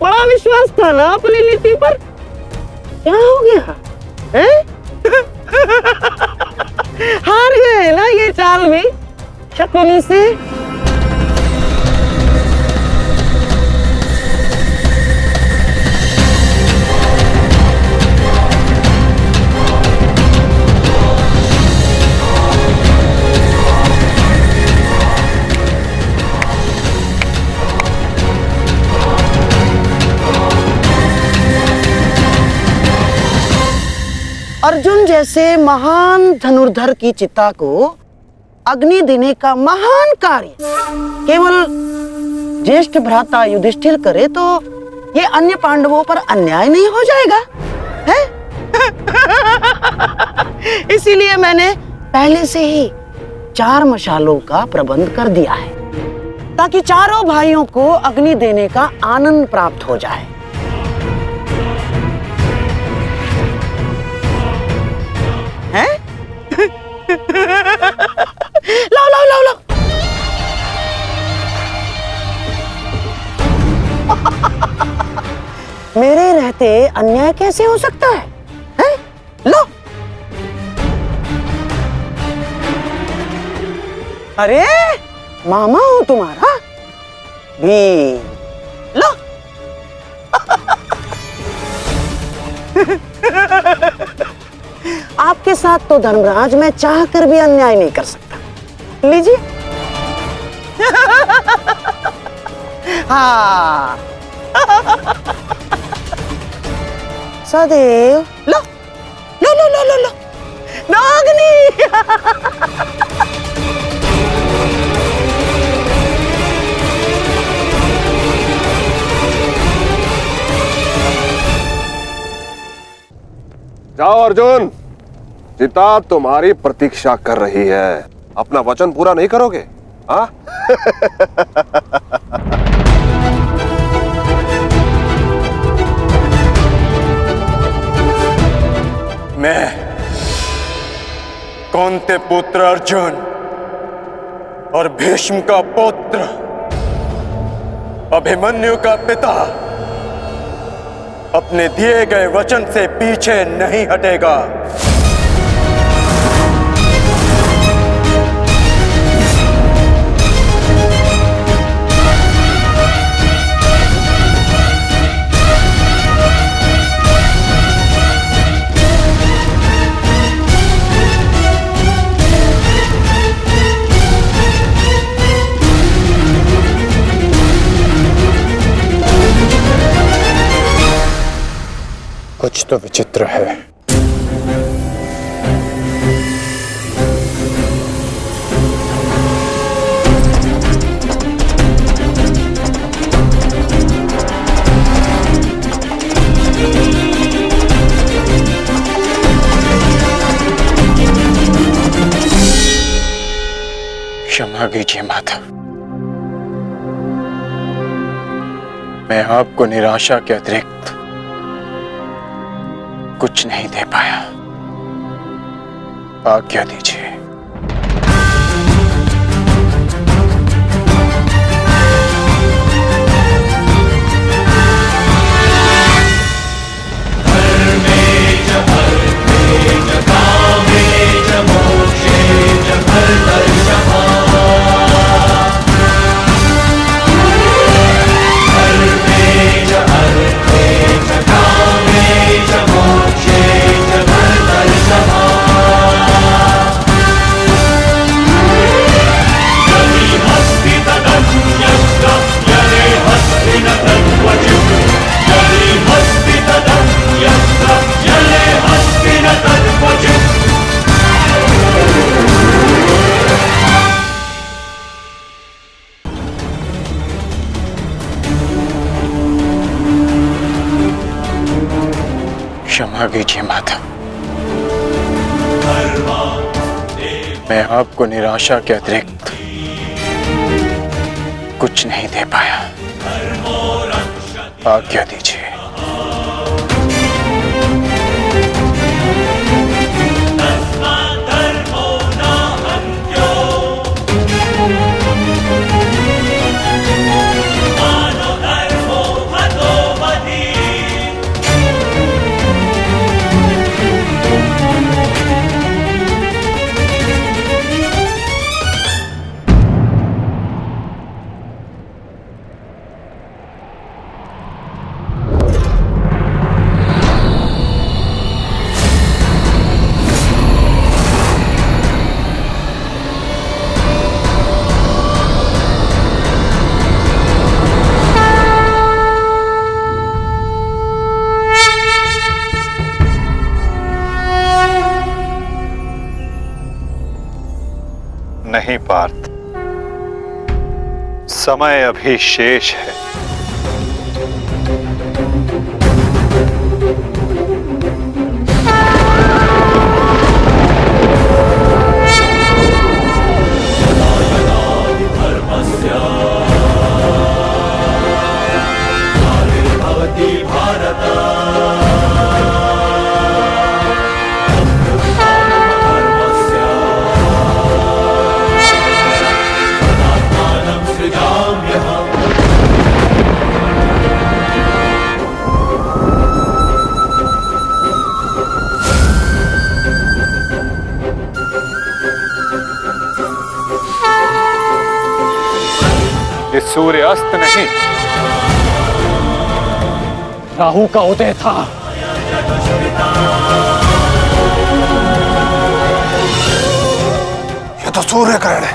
बड़ा विश्वास था ना अपनी नीति पर? क्या हो गया है? हार गए ना ये चाल भी शकुनी से? अर्जुन जैसे महान धनुर्धर की चिता को अग्नि देने का महान कार्य केवल ज्येष्ठ भ्राता युधिष्ठिर करे तो ये अन्य पांडवों पर अन्याय नहीं हो जाएगा है? इसीलिए मैंने पहले से ही 4 मशालों का प्रबंध कर दिया है ताकि चारों भाइयों को अग्नि देने का आनंद प्राप्त हो जाए। हैं? लाओ लाओ लाओ लाओ। मेरे रहते अन्याय कैसे हो सकता है? हैं? लो। अरे मामा हूं तुम्हारा भी, लो। आपके साथ तो धर्मराज मैं चाह कर भी अन्याय नहीं कर सकता। लीजिए। हाँ। सदैव लो लो लो लो लो लो नागनी। जाओ अर्जुन, चिता तुम्हारी प्रतीक्षा कर रही है। अपना वचन पूरा नहीं करोगे? हाँ? मैं कौंते पुत्र अर्जुन और भीष्म का पुत्र, अभिमन्यु का पिता, अपने दिए गए वचन से पीछे नहीं हटेगा। कुछ तो विचित्र है। क्षमा कीजिए माता, मैं आपको निराशा के अतिरिक्त कुछ नहीं दे पाया। आज्ञा दीजिए। दीजिए माता। मैं आपको निराशा के अतिरिक्त कुछ नहीं दे पाया। आज्ञा दीजिए। नहीं पार्थ, समय अभी शेष है। ये सूर्य अस्त नहीं, राहु का उदय था। ये तो सूर्य ग्रहण है।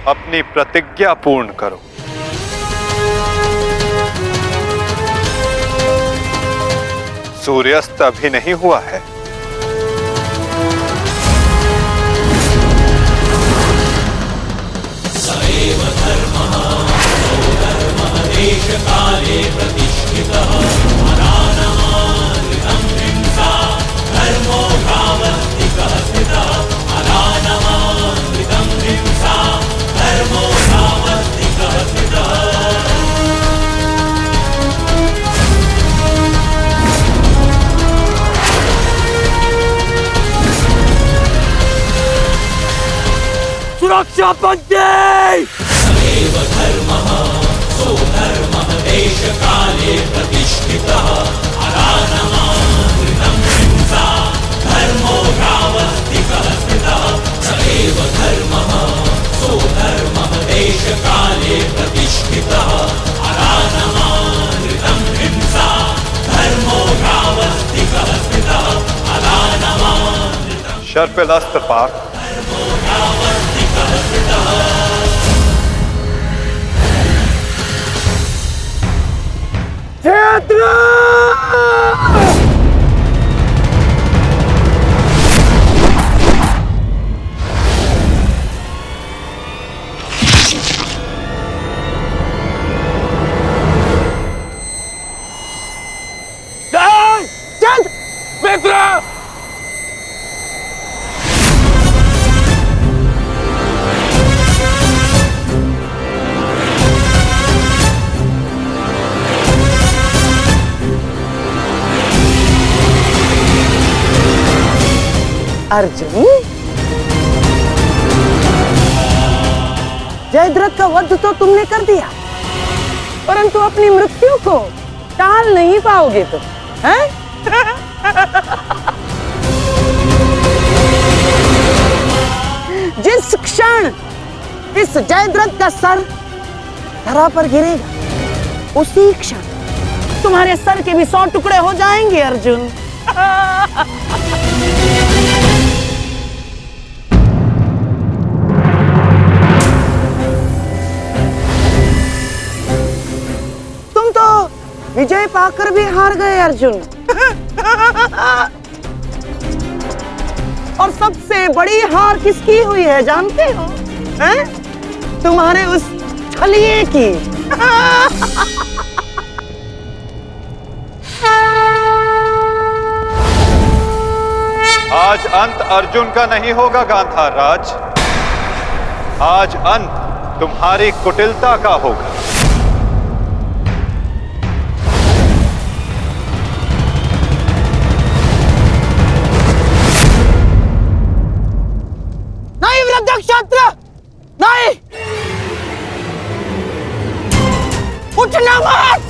अपनी प्रतिज्ञा पूर्ण करो। सूर्यास्त अभी नहीं हुआ है। सएव धर्मः स्वधर्मः देशकाले प्रतिष्ठितः अनानमानृतं हिंसा धर्मो भावस्तिकः स्थितः अनानमानृतं हिंसा धर्मो भावस्तिकः स्थितः। सुरक्षा पंक्ति। सएव धर्मः स्वधर्मः देशकाले प्रतिष्ठितः अनानमानृतं हिंसा धर्मो भावस्तिकः स्थितः। सएव धर्मः स्वधर्मः देशकाले प्रतिष्ठितः अनानमानृतं हिंसा धर्मो भावस्तिकः स्थितः अनानमानृतं। शर्पिलास्त्र पार्थ। मित्र अर्जुन, जयद्रथ का वध तो तुमने कर दिया, परंतु अपनी मृत्यु को टाल नहीं पाओगे तुम, हैं? जिस क्षण इस जयद्रथ का सर धरा पर गिरेगा, उसी क्षण तुम्हारे सर के भी 100 टुकड़े हो जाएंगे अर्जुन। विजय पाकर भी हार गए अर्जुन। और सबसे बड़ी हार किसकी हुई है जानते हो? हैं? तुम्हारे उस छलिए की। आज अंत अर्जुन का नहीं होगा गांधार राज, आज अंत तुम्हारी कुटिलता का होगा। नहीं वृद्धक्षत्र, नहीं, उठना मत।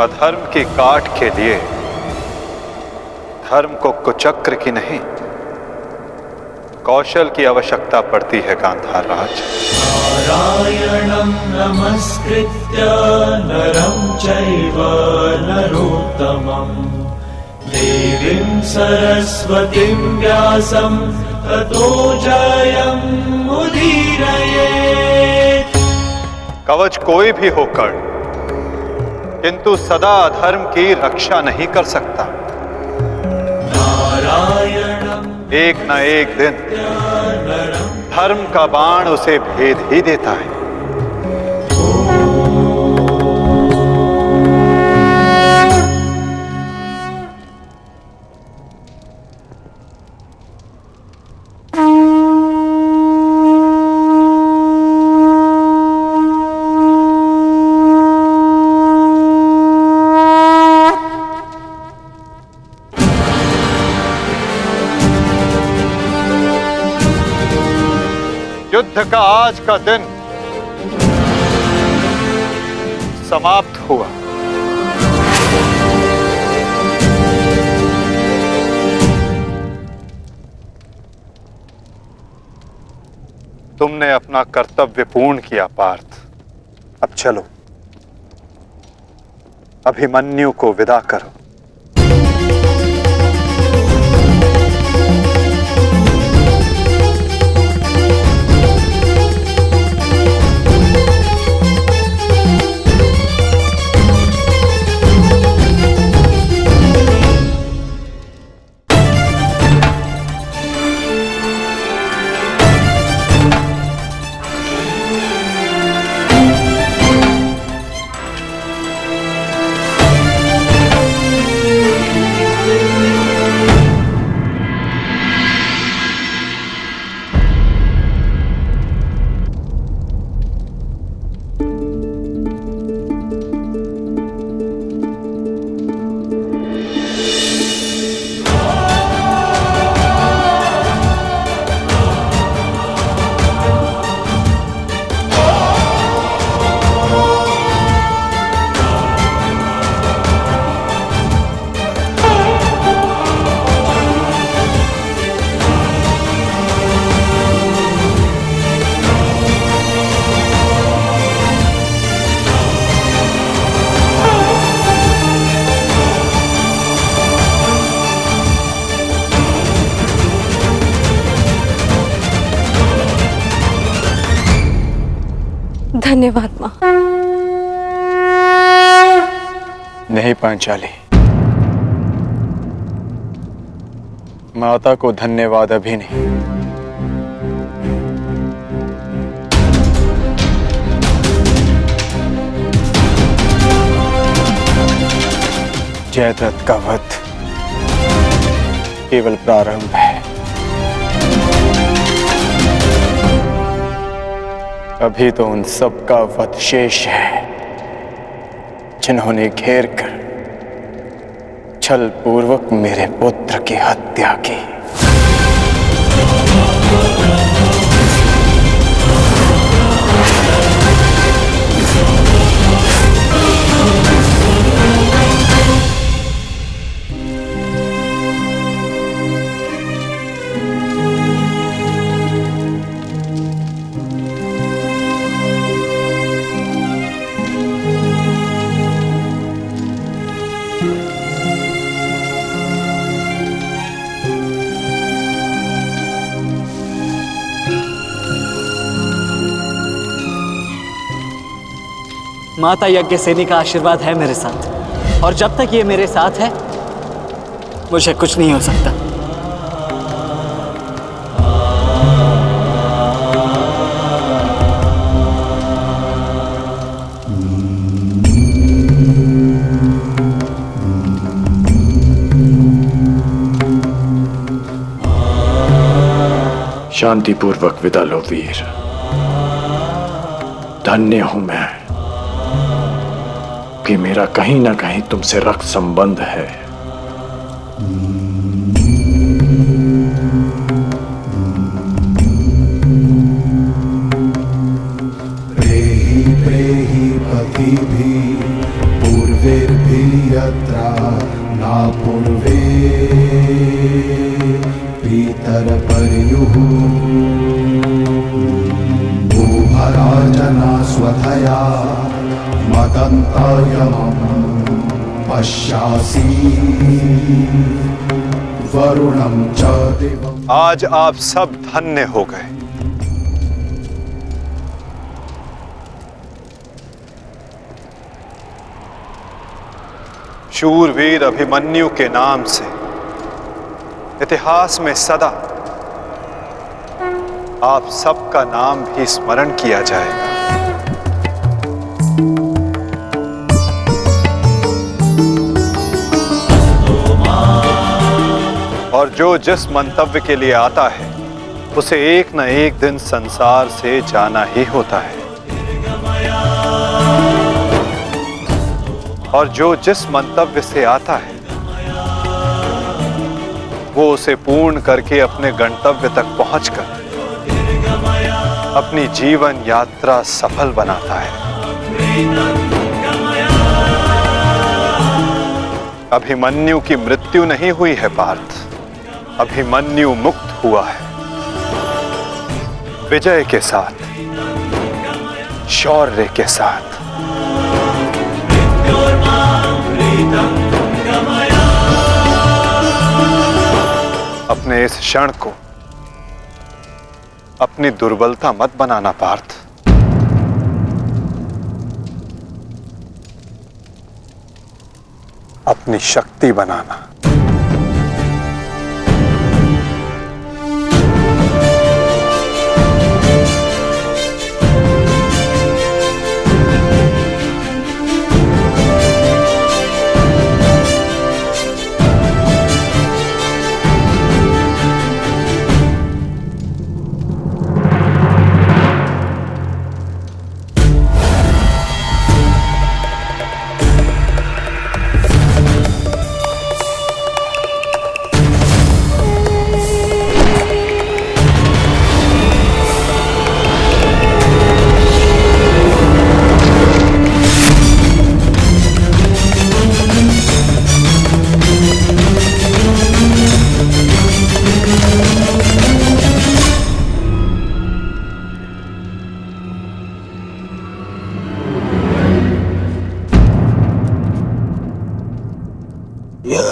अधर्म की काट के लिए धर्म को कुचक्र की नहीं, कौशल की आवश्यकता पड़ती है गांधार राज। नारायणं नमस्कृत्य नरं चैव नरोत्तमं देवीं सरस्वतीं व्यासं ततो जयमुदीरयेत्। कवच कोई भी होकर किंतु सदा अधर्म की रक्षा नहीं कर सकता। एक न एक दिन धर्म का बाण उसे भेद ही देता है। युद्ध का आज का दिन समाप्त हुआ। तुमने अपना कर्तव्य पूर्ण किया पार्थ। अब चलो, अभिमन्यु को विदा करो। धन्यवाद माँ। नहीं पांचाली, माता को धन्यवाद अभी नहीं। जयद्रथ का वध केवल प्रारंभ है। अभी तो उन सब का वध शेष है जिन्होंने घेर कर छल पूर्वक मेरे पुत्र की हत्या की। माता यज्ञसेनी का आशीर्वाद है मेरे साथ, और जब तक ये मेरे साथ है मुझे कुछ नहीं हो सकता। शांतिपूर्वक विदा लो वीर। धन्य हूं मैं कि मेरा कहीं ना कहीं तुमसे रक्त संबंध है। प्रेहि प्रेहि पतिभिः पूर्वैर्भिः यत्रा न पूर्वे पितरपर्युः भूभराजना स्वधया मदन्तायमं पश्यासि वरुणं च दिवम्। आज आप सब धन्य हो गए। शूरवीर अभिमन्यु के नाम से इतिहास में सदा आप सबका नाम भी स्मरण किया जाएगा। और जो जिस मंतव्य के लिए आता है उसे एक न एक दिन संसार से जाना ही होता है, और जो जिस मंतव्य से आता है वो उसे पूर्ण करके अपने गंतव्य तक पहुंचकर अपनी जीवन यात्रा सफल बनाता है। अभिमन्यु की मृत्यु नहीं हुई है पार्थ, अभिमन्यु मुक्त हुआ है विजय के साथ, शौर्य के साथ। अपने इस क्षण को अपनी दुर्बलता मत बनाना पार्थ। अपनी शक्ति बनाना।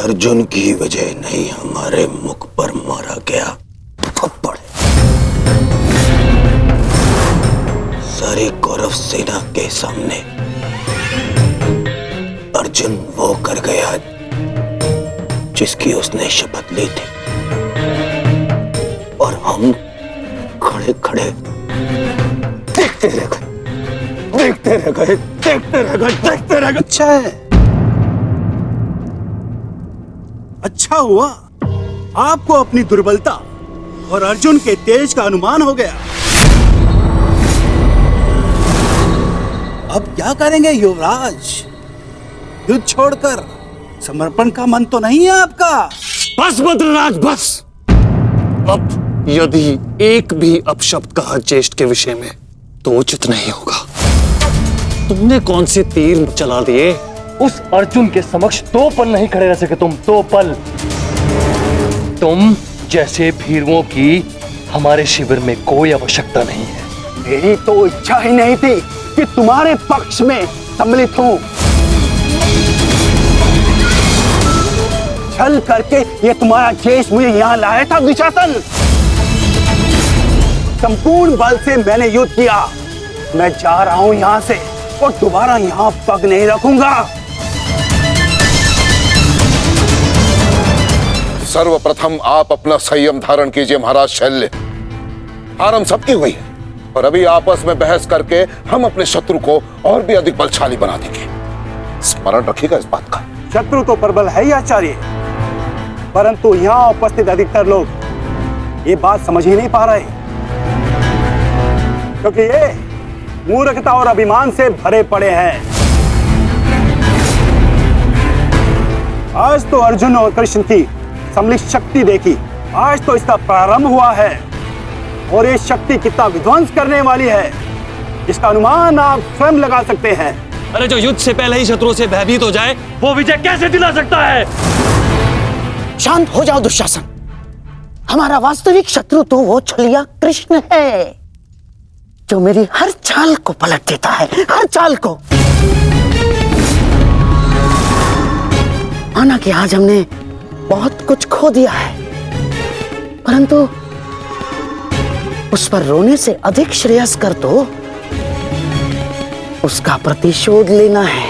अर्जुन की वजह नहीं हमारे मुख पर मारा गया थप्पड़। सारी कौरव सेना के सामने अर्जुन वो कर गया जिसकी उसने शपथ ली थी, और हम खड़े खड़े देखते रह गए, देखते रह गए, देखते रह गए, देखते रह गए। अच्छा है, अच्छा हुआ आपको अपनी दुर्बलता और अर्जुन के तेज का अनुमान हो गया। अब क्या करेंगे युवराज? युद्ध छोड़कर समर्पण का मन तो नहीं है आपका? बस बद्रराज बस। अब यदि एक भी अपशब्द कहा ज्येष्ठ के विषय में तो उचित नहीं होगा। तुमने कौन से तीर चला दिए? उस अर्जुन के समक्ष 2 पल नहीं खड़े रह सके तुम, 2 पल। तुम जैसे भीरुओं की हमारे शिविर में कोई आवश्यकता नहीं है। मेरी तो इच्छा ही नहीं थी कि तुम्हारे पक्ष में सम्मिलित हूं। छल करके ये तुम्हारा ज्येष्ठ मुझे यहाँ लाया था दुशासन। संपूर्ण बल से मैंने युद्ध किया। मैं जा रहा हूं यहाँ से, और दोबारा यहाँ पग नहीं रखूंगा। सर्वप्रथम आप अपना संयम धारण कीजिए महाराज शैल्य। हार हम सबकी हुई है और अभी आपस में बहस करके हम अपने शत्रु को और भी अधिक बलशाली बना देंगे। स्मरण रखिएगा इस बात का। शत्रु तो प्रबल है ही आचार्य, परंतु यहाँ उपस्थित अधिकतर लोग ये बात समझ ही नहीं पा रहे, क्योंकि ये मूर्खता और अभिमान से भरे पड़े हैं। आज तो अर्जुन और कृष्ण की सम्मिलित शक्ति देखी, आज तो इसका प्रारंभ हुआ है और ये शक्ति कितना विध्वंस करने वाली है इसका अनुमान आप स्वयं लगा सकते हैं। अरे जो युद्ध से पहले ही शत्रुओं से भयभीत हो जाए वो विजय कैसे दिला सकता है? शांत हो जाओ दुशासन। हमारा वास्तविक शत्रु तो वो छलिया कृष्ण है जो मेरी हर चाल को पलट देता है, हर चाल को। माना कि आज हमने बहुत कुछ खो दिया है, परंतु उस पर रोने से अधिक श्रेयस्कर तो उसका प्रतिशोध लेना है।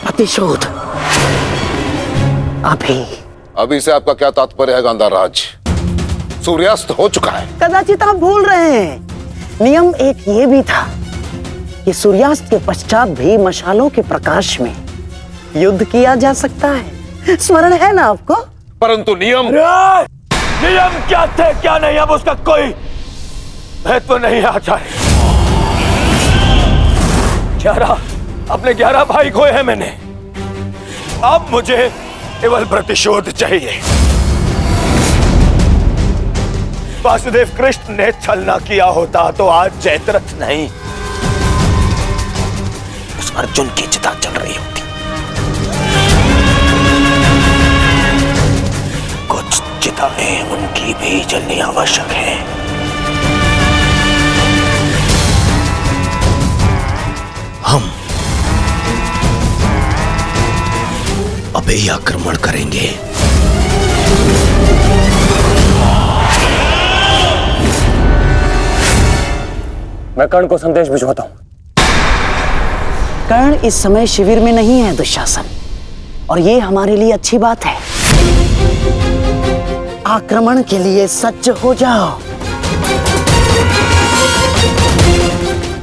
प्रतिशोध अभी से आपका क्या तात्पर्य है गांधाराज? सूर्यास्त हो चुका है। कदाचित आप भूल रहे हैं, नियम एक ये भी था कि सूर्यास्त के पश्चात भी मशालों के प्रकाश में युद्ध किया जा सकता है। स्मरण है ना आपको? परंतु नियम क्या थे क्या नहीं, अब उसका कोई महत्व नहीं है आचार्य। 11 भाई खोए हैं मैंने, अब मुझे केवल प्रतिशोध चाहिए। वासुदेव कृष्ण ने छल न किया होता तो आज जयद्रथ नहीं, उस अर्जुन की चिता जल रही होती। कुछ चिताएं उनकी भी जलनी आवश्यक है। हम अभी आक्रमण करेंगे। मैं कर्ण को संदेश भिजवाता हूं। कर्ण इस समय शिविर में नहीं है दुशासन, और ये हमारे लिए अच्छी बात है। आक्रमण के लिए सज्ज हो जाओ।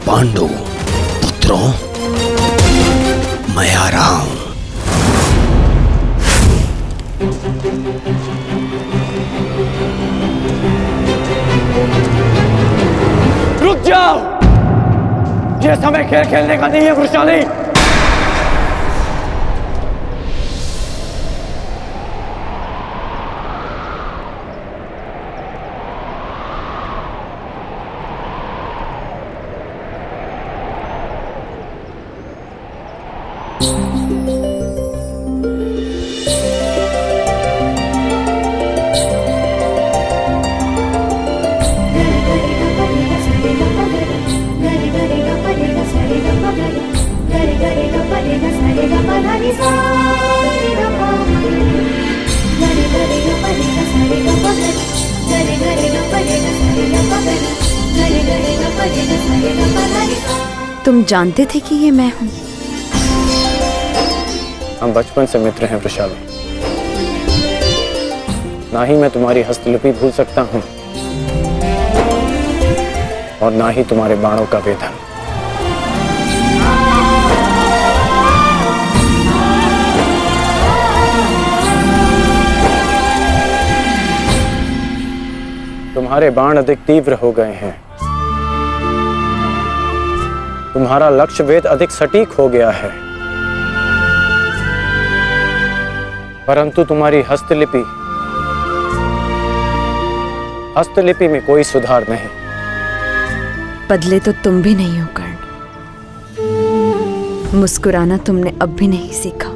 पांडु पुत्रों, मैं आ रहा हूं। रुक जाओ, ये समय खेल खेलने का नहीं है वृषाली। तुम जानते थे कि ये मैं हूं? हम बचपन से मित्र हैं वृषाली। ना ही मैं तुम्हारी हस्तलिपि भूल सकता हूं और ना ही तुम्हारे बाणों का वेदन। तुम्हारे बाण अधिक तीव्र हो गए हैं, तुम्हारा लक्ष्य वेद अधिक सटीक हो गया है, परंतु तुम्हारी हस्तलिपि में कोई सुधार नहीं। बदले तो तुम भी नहीं हो कर्ण। मुस्कुराना तुमने अब भी नहीं सीखा।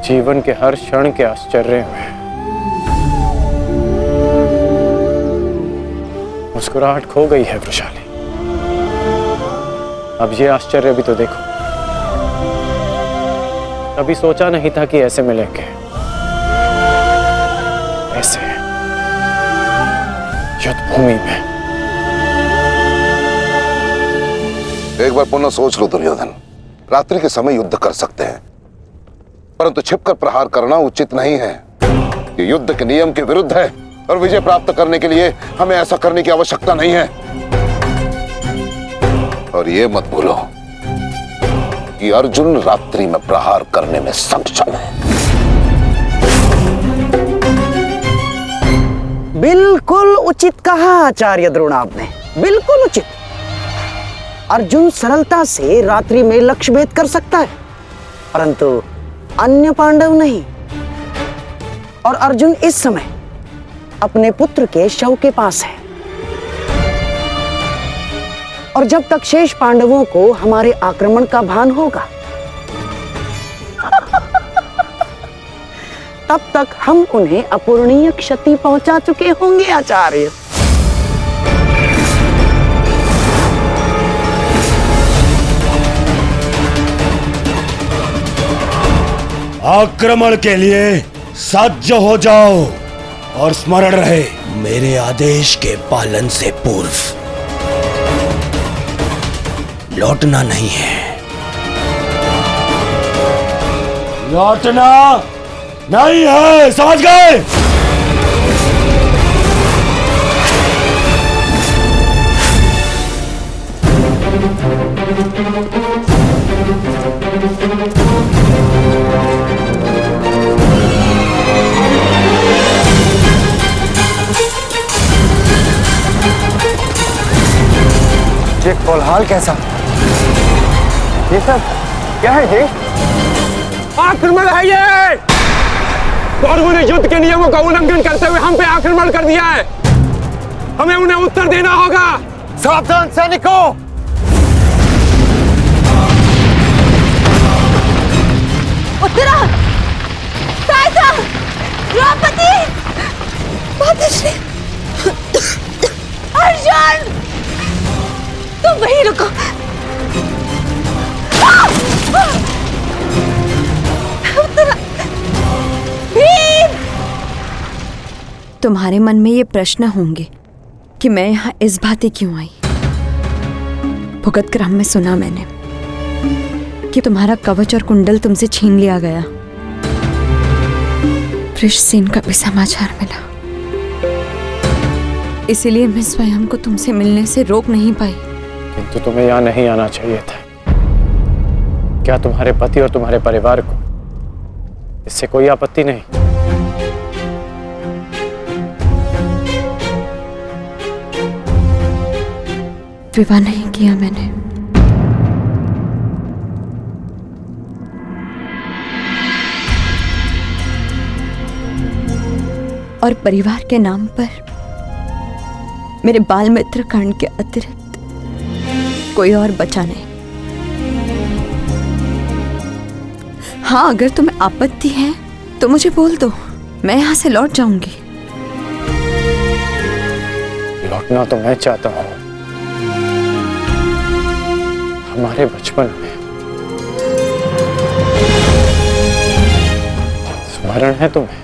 जीवन के हर क्षण के आश्चर्य में मुस्कुराहट खो गई है वृषाली। अब ये आश्चर्य भी तो देखो। कभी सोचा नहीं था कि ऐसे मिलेंगे, ऐसे युद्ध भूमि में। एक बार पुनः सोच लो दुर्योधन, रात्रि के समय युद्ध कर सकते हैं, परंतु छिपकर प्रहार करना उचित नहीं है। ये युद्ध के नियम के विरुद्ध है और विजय प्राप्त करने के लिए हमें ऐसा करने की आवश्यकता नहीं है। और ये मत भूलो कि अर्जुन रात्रि में प्रहार करने में सक्षम है। बिल्कुल उचित कहा आचार्य द्रोण आपने, बिल्कुल उचित। अर्जुन सरलता से रात्रि में लक्ष्य भेद कर सकता है, परंतु अन्य पांडव नहीं। और अर्जुन इस समय अपने पुत्र के शव के पास है, और जब तक शेष पांडवों को हमारे आक्रमण का भान होगा तब तक हम उन्हें अपूरणीय क्षति पहुंचा चुके होंगे आचार्य। आक्रमण के लिए सज्ज हो जाओ और स्मरण रहे, मेरे आदेश के पालन से पूर्व लौटना नहीं है। लौटना नहीं है, समझ गए? ये कोलाहल कैसा? ये सब क्या है जी? आक्रमण है ये! कौरवों ने युद्ध के नियमों का उल्लंघन करते हुए हम पे आक्रमण कर दिया है। हमें उन्हें उत्तर देना होगा। सावधान सैनिकों! उत्तरा! सहायता! द्रौपदी! मातश्री! अर्जुन! तुम वहीं रुको। उत्तरा! भीम! तुम्हारे मन में ये प्रश्न होंगे कि मैं यहाँ इस भांति क्यों आई। भुगत क्रम में सुना मैंने कि तुम्हारा कवच और कुंडल तुमसे छीन लिया गया। वृषसेन का भी समाचार मिला, इसीलिए मैं स्वयं को तुमसे मिलने से रोक नहीं पाई। किंतु तुम्हें यहाँ नहीं आना चाहिए था। क्या तुम्हारे पति और तुम्हारे परिवार को इससे कोई आपत्ति नहीं? विवाह नहीं किया मैंने। और परिवार के नाम पर मेरे बाल मित्र कर्ण के अतिरिक्त कोई और बचा नहीं। हाँ, अगर तुम्हें आपत्ति है तो मुझे बोल दो, मैं यहां से लौट जाऊंगी। लौटना तो मैं चाहता हूं। हमारे बचपन में स्मरण है तुम्हें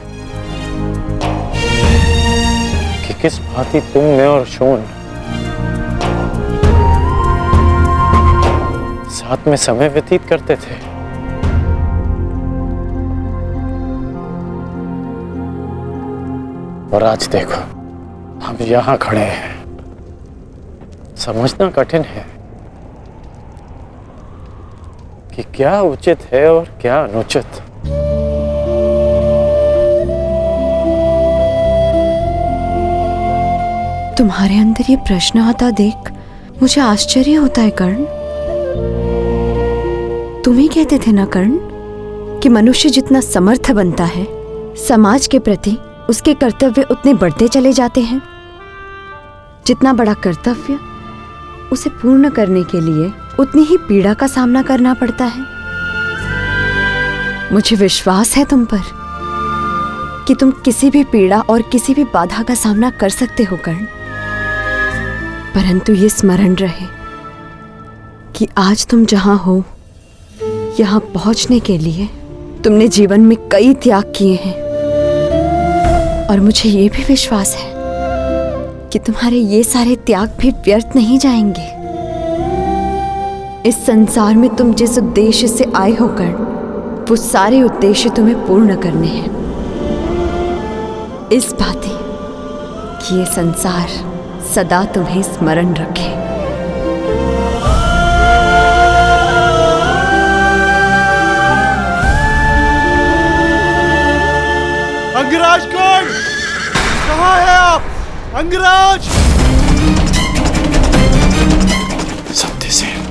कि किस भांति तुम, मैं और शोन साथ में समय व्यतीत करते थे। और आज देखो, हम यहां खड़े हैं। समझना कठिन है कि क्या उचित है और क्या अनुचित। तुम्हारे अंदर ये प्रश्न आता देख मुझे आश्चर्य होता है कर्ण। तुम ही कहते थे ना कर्ण कि मनुष्य जितना समर्थ बनता है, समाज के प्रति उसके कर्तव्य उतने बढ़ते चले जाते हैं। जितना बड़ा कर्तव्य, उसे पूर्ण करने के लिए उतनी ही पीड़ा का सामना करना पड़ता है। मुझे विश्वास है तुम पर कि तुम किसी भी पीड़ा और किसी भी बाधा का सामना कर सकते हो कर्ण। परंतु ये स्मरण रहे कि आज तुम जहां हो, यहां पहुंचने के लिए तुमने जीवन में कई त्याग किए हैं। और मुझे ये भी विश्वास है कि तुम्हारे ये सारे त्याग भी व्यर्थ नहीं जाएंगे। इस संसार में तुम जिस उद्देश्य से आए हो कर्ण, वो सारे उद्देश्य तुम्हें पूर्ण करने हैं। इस बातें कि ये संसार सदा तुम्हें स्मरण रखे। अंगराज कर्ण, कहाँ है आप? अंगराज! सत्यसेन,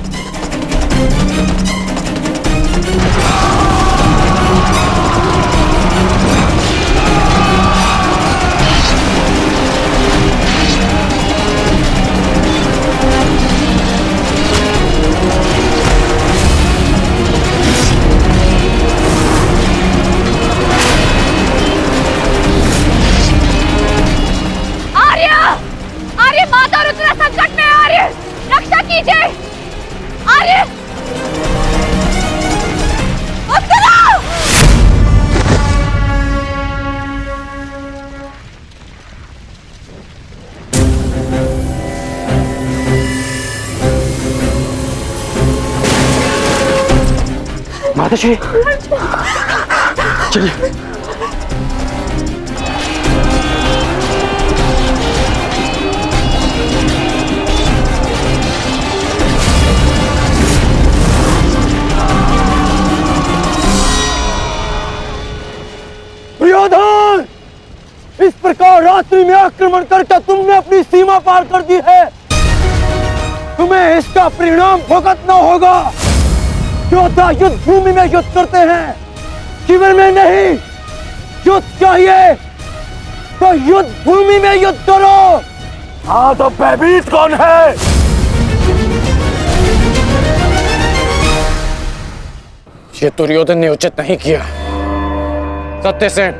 माता रुद्र संकट में, आर्य रक्षा कीजिए। आर्य माताश्री, चलिए। दुर्योधन, इस प्रकार रात्रि में आक्रमण करके तुमने अपनी सीमा पार कर दी है। तुम्हें इसका परिणाम भुगतना होगा। योद्धा युद्ध भूमि में युद्ध करते हैं, शिविर में नहीं। युद्ध चाहिए तो युद्ध भूमि में युद्ध करो। हाँ, तो भयभीत कौन है? ये दुर्योधन ने उचित नहीं किया। सत्यसेन,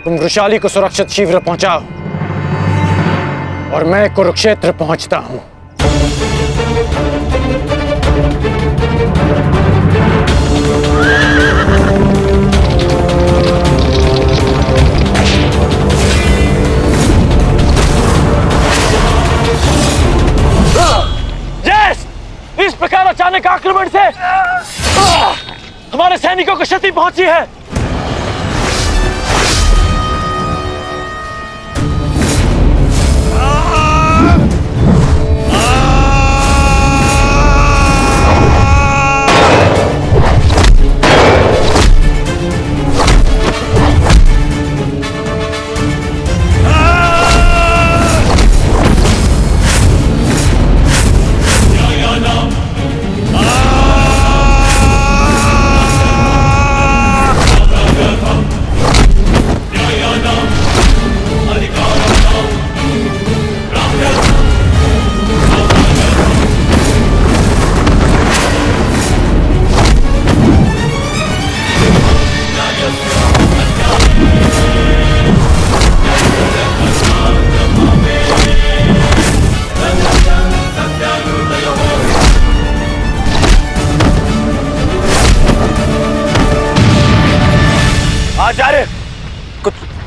तुम वृषाली को सुरक्षित शीघ्र पहुंचाओ और मैं कुरुक्षेत्र पहुंचता हूं। यस! इस प्रकार अचानक आक्रमण से हमारे सैनिकों को क्षति पहुंची है। आचार्य,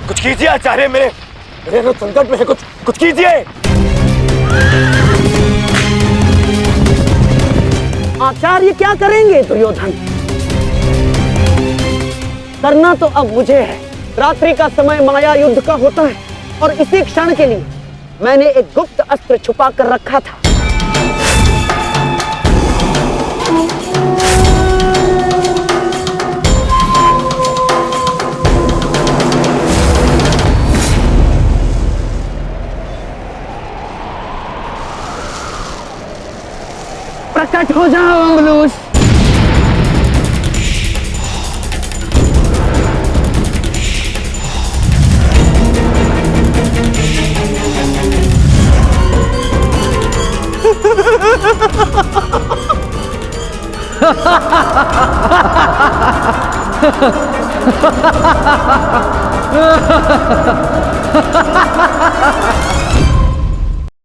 कुछ कीजिए। आचार्य, मेरे लोग संकट में है। कुछ कीजिए। आचार्य क्या करेंगे दुर्योधन? करना तो अब मुझे है। रात्रि का समय माया युद्ध का होता है और इसी क्षण के लिए मैंने एक गुप्त अस्त्र छुपा कर रखा था। प्रकट हो जाओ अंगलूस।